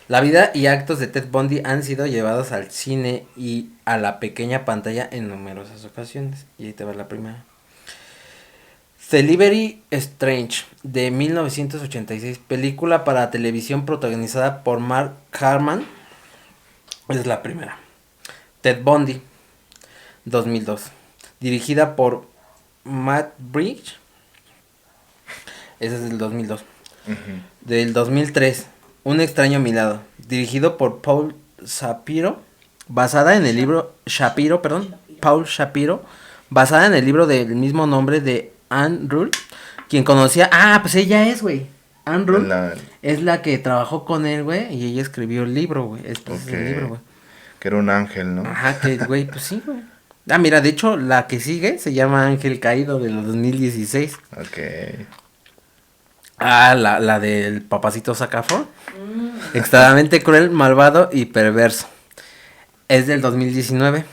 La vida y actos de Ted Bundy han sido llevados al cine y a la pequeña pantalla en numerosas ocasiones. Y ahí te va la primera. Celebrity Strange, de 1986, película para televisión protagonizada por Mark Harmon, es la primera. Ted Bundy, 2002, dirigida por Matt Bridge, ese es del 2002. Ujú. Del 2003, Un extraño a mi lado, dirigido por Paul Shapiro, basada en el libro Paul Shapiro, basada en el libro del mismo nombre de Anne Rule, quien conocía, pues ella es, güey. Anne Rule es la que trabajó con él, güey, y ella escribió el libro, güey. Es Ok. el libro, güey. Que era un ángel, ¿no? Ajá, que, güey, pues sí, güey. Mira, de hecho, la que sigue se llama Ángel Caído de los 2016. Ok. Ah, la del papacito Zac Efron. Extremadamente cruel, malvado y perverso. Es del 2019.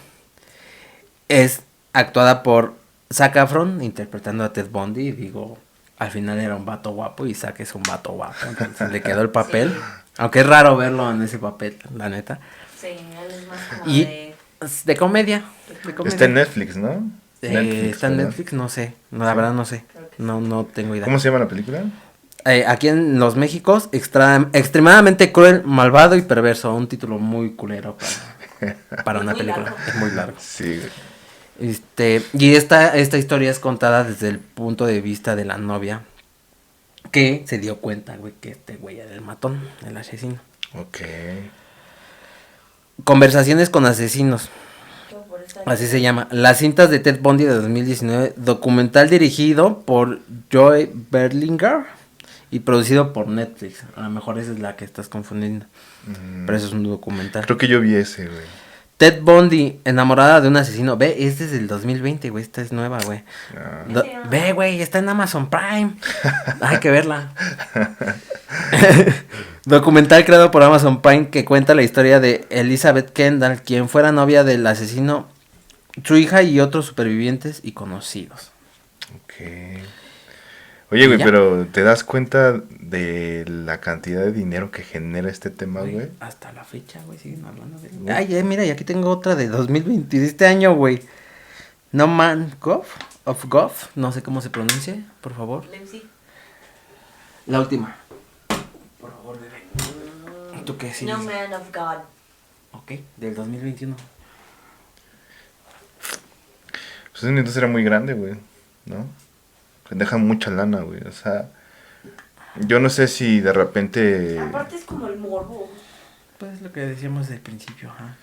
Es actuada por Zac Efron interpretando a Ted Bundy. Y digo, al final era un vato guapo y Zac es un vato guapo. Entonces le quedó el papel. Sí. Aunque es raro verlo en ese papel, la neta. Sí, él es más como Y de... es de comedia. De comedia. Está en Netflix, ¿no? Está en ¿verdad? Netflix, no sé. No, la verdad no sé. Creo que No tengo idea. ¿Cómo se llama la película? Aquí en los Méxicos, extremadamente cruel, malvado y perverso. Un título muy culero para una Muy película. largo. Es muy largo. Sí. Y esta historia es contada desde el punto de vista de la novia. Que se dio cuenta, güey, que este güey era el matón, el asesino. Ok. Conversaciones con asesinos. todo por esta- Así se llama. Las cintas de Ted Bundy de 2019. Documental dirigido por Joy Berlinger y producido por Netflix. A lo mejor esa es la que estás confundiendo. Pero eso es un documental. Creo que yo vi ese, güey. Ted Bundy, enamorada de un asesino. Ve, este es del 2020, güey. Esta es nueva, güey. Ah. Ve, güey, está en Amazon Prime. Hay que verla. Documental creado por Amazon Prime que cuenta la historia de Elizabeth Kendall, quien fuera novia del asesino, su hija y otros supervivientes y conocidos. Ok. Oye, güey, ¿Ya? pero ¿te das cuenta de la cantidad de dinero que genera este tema, güey? Hasta la fecha, güey, siguen hablando de... Ay, mira, y aquí tengo otra de 2020, de este año, güey. No Man of Goff, no sé cómo se pronuncie, por favor. Lemsi. La última. Por favor, bebé. ¿Tú qué sí? No Man of God. Ok, del 2021. Pues es una industria muy grande, güey, ¿no? Se deja mucha lana, güey, o sea... Yo no sé si de repente... Aparte es como el morbo. Pues lo que decíamos del principio, ajá,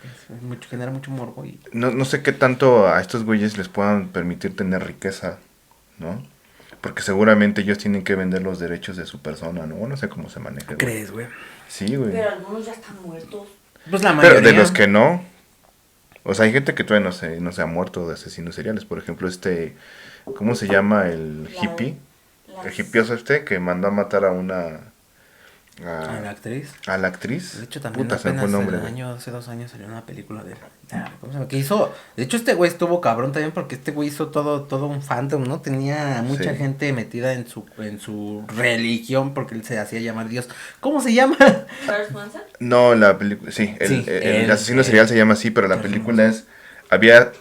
que genera mucho morbo y... No sé qué tanto a estos güeyes les puedan permitir tener riqueza, ¿no? Porque seguramente ellos tienen que vender los derechos de su persona, ¿no? No sé cómo se maneja, güey. ¿Crees, güey? Sí, güey. Pero algunos ya están muertos. Pues la mayoría. Pero de los que no... O sea, hay gente que todavía no se ha muerto de asesinos seriales. Por ejemplo, ¿cómo se llama el hippie? El hippioso que mandó a matar a una... A la actriz. A la actriz. De hecho, también Puta, se me fue apenas el nombre, el güey. año, hace 2 años salió una película de... ¿Cómo se llama? Que hizo... De hecho, este güey estuvo cabrón también porque este güey hizo todo un fandom, ¿no? Tenía mucha Sí. gente metida en su religión porque él se hacía llamar Dios. ¿Cómo se llama? Charles Manson. No, la película... Sí, Sí, el asesino serial se llama así, pero la película es... Había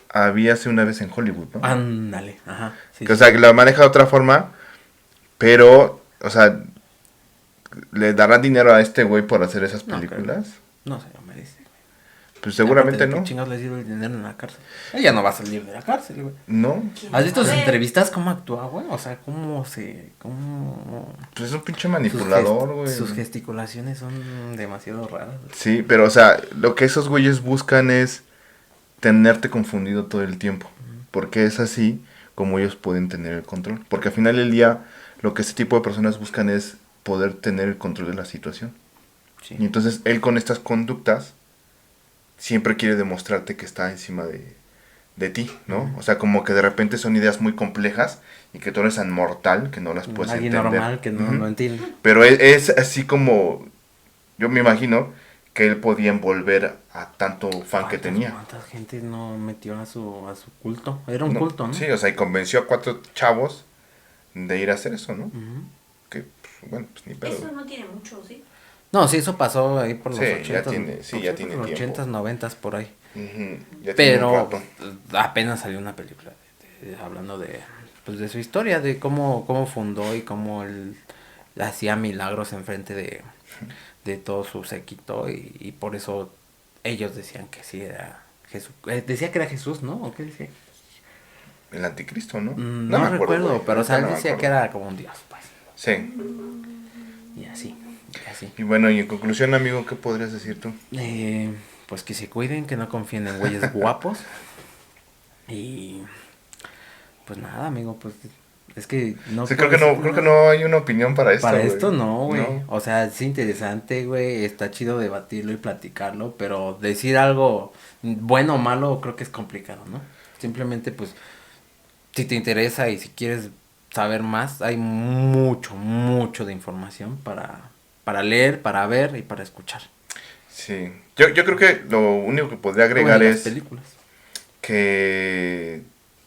hace una vez en Hollywood, ¿no? Ándale, ajá. Sí, Que, o sea, que la maneja de otra forma, pero, o sea, ¿le darán dinero a este güey por hacer esas No, películas? no se lo merece. Pues seguramente Aparte de no. ¿Qué chingados le sirve el dinero en la cárcel? Ella no va a salir de la cárcel, güey. No, ¿Has visto sus sabe? entrevistas? ¿Cómo actúa, güey? O sea, cómo pues es un pinche manipulador, güey. sus gesticulaciones son demasiado raras, güey. Sí, pero, o sea, lo que esos güeyes buscan es tenerte confundido todo el tiempo. Porque es así como ellos pueden tener el control. Porque al final del día, lo que este tipo de personas buscan es poder tener el control de la situación. Sí. Y entonces él con estas conductas siempre quiere demostrarte que está encima de ti, ¿no? O sea, como que de repente son ideas muy complejas y que tú eres tan mortal que no las puedes Alguien entender. normal que no, Ujú. no entiende. Pero es así como, yo me imagino que él podía envolver a tanto fan que tenía. ¿Cuánta gente no metió a su culto? Era un No, culto, ¿no? Sí, o sea, y convenció a 4 chavos de ir a hacer eso, ¿no? Ujú. Que, pues, bueno, pues ni pedo. Eso no tiene mucho, ¿sí? No, sí, eso pasó ahí por los Sí, 80s. ya tiene- sí, ya tiene los tiempo. 80s, 90s, por ahí. Ujú, ya tiene un Pero rato. apenas salió una película hablando de su historia, de cómo fundó y cómo él hacía milagros enfrente de todo su séquito y por eso ellos decían que sí era Jesús. Decía que era Jesús, ¿no? ¿O qué decía? El anticristo, ¿no? No me recuerdo, güey, pero o sea, él no me decía acuerdo. que era como un dios, pues. Sí. Y así, y así. Y bueno, y en conclusión, amigo, ¿qué podrías decir tú? Pues que se cuiden, que no confíen en güeyes guapos. Y pues nada, amigo, pues es que no Sí, puedo creo decir que nada. no hay una opinión para esto, Para güey. esto no, güey. No. O sea, es interesante, güey. Está chido debatirlo y platicarlo, pero decir algo bueno o malo creo que es complicado, ¿no? Simplemente, pues, si te interesa y si quieres saber más, hay mucho, mucho de información para leer, para ver y para escuchar. Sí. Yo creo que lo único que podría agregar Como en las es películas. que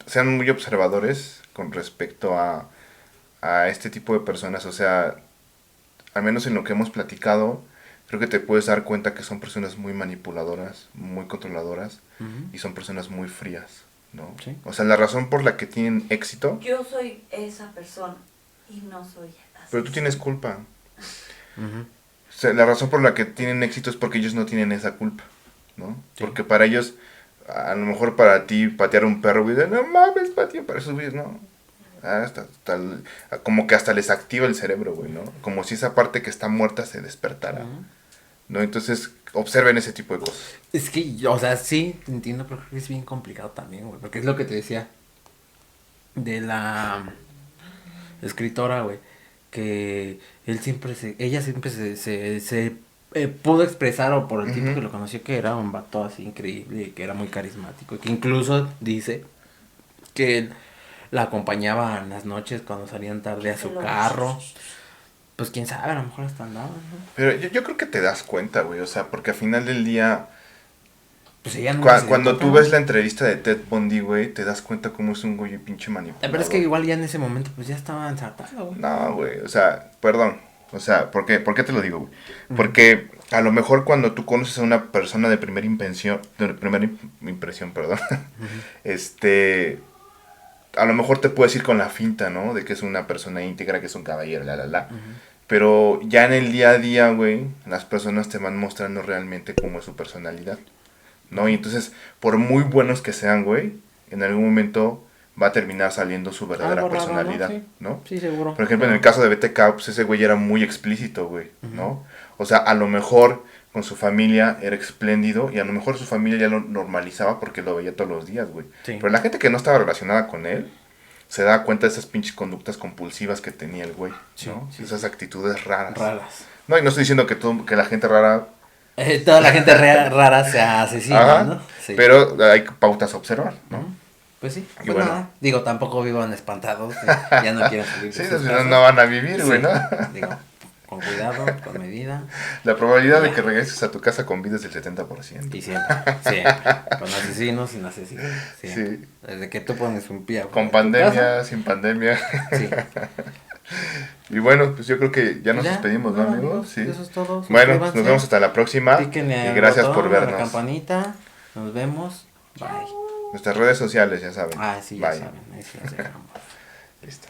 sean muy observadores con respecto a este tipo de personas. O sea, al menos en lo que hemos platicado, creo que te puedes dar cuenta que son personas muy manipuladoras, muy controladoras Ujú. y son personas muy frías, ¿no? Sí. O sea, la razón por la que tienen éxito, Yo soy esa persona y no soy así. pero tú tienes culpa. Ujú. O sea, la razón por la que tienen éxito es porque ellos no tienen esa culpa, ¿no? Sí. Porque para ellos, a lo mejor para ti patear un perro, güey, de, no mames, patear para esos güeyes, no. Como que hasta les activa el cerebro, güey, ¿no? Como si esa parte que está muerta se despertara, Ujú. ¿no? Entonces, observen ese tipo de cosas. Es que, o sea, sí, te entiendo, pero creo que es bien complicado también, güey. Porque es lo que te decía de la escritora, güey. Que ella siempre se pudo expresar, o por el tiempo Ujú. que lo conoció, que era un vato así increíble y que era muy carismático. Y que incluso dice que él la acompañaba en las noches cuando salían tarde a su carro. Pues quién sabe, a lo mejor hasta andaban, ¿no? Pero yo creo que te das cuenta, güey, o sea, porque al final del día, Pues ella nunca se dio cuando tú cuenta. ves la entrevista de Ted Bundy, güey, te das cuenta cómo es un güey pinche manipulador. Pero es que igual ya en ese momento pues ya estaba ensartado, güey. No, güey, o sea, perdón. O sea, por qué te lo digo, güey? Porque a lo mejor cuando tú conoces a una persona de primera impresión, perdón, a lo mejor te puedes ir con la finta, ¿no? De que es una persona íntegra, que es un caballero, la. Pero ya en el día a día, güey, las personas te van mostrando realmente cómo es su personalidad, ¿no? Y entonces, por muy buenos que sean, güey, en algún momento va a terminar saliendo su verdadera Algo raro, personalidad, Sí. ¿no? Sí, seguro. Por ejemplo, en el caso de BTK, pues ese güey era muy explícito, güey, ¿no? O sea, a lo mejor con su familia era espléndido y a lo mejor su familia ya lo normalizaba porque lo veía todos los días, güey. Sí. Pero la gente que no estaba relacionada con él se da cuenta de esas pinches conductas compulsivas que tenía el güey, Sí, ¿no? sí, Esas actitudes raras. Raras. No, y no estoy diciendo que la gente rara... Toda la gente rara sea asesina, Ajá, ¿no? Sí. pero hay pautas a observar, ¿no? Ujú. Pues sí, Y pues bueno. nada. Digo, tampoco vivan espantados, ya no quieren salir Sí, de los sus no, casas. no van a vivir, güey, Sí, ¿no? digo, con cuidado, con medida. La probabilidad de Ya. que regreses a tu casa con vida es del 70%. Y siempre. Con asesinos, sin asesinos. Siempre. Sí. Desde que tú pones un pie. Con en tu pandemia, sin pandemia. casa, sí. Y bueno, pues yo creo que ya nos Ya, despedimos, ¿no, nada, amigo? amigos, Sí. eso es todo. Bueno, Suscríbanse, nos vemos hasta la próxima. píquenle Y al gracias botón, por a la vernos. campanita. Nos vemos. Bye. Nuestras redes sociales, ya saben. Ah, sí, ya Bye. saben. Ahí sí las dejamos. Listo.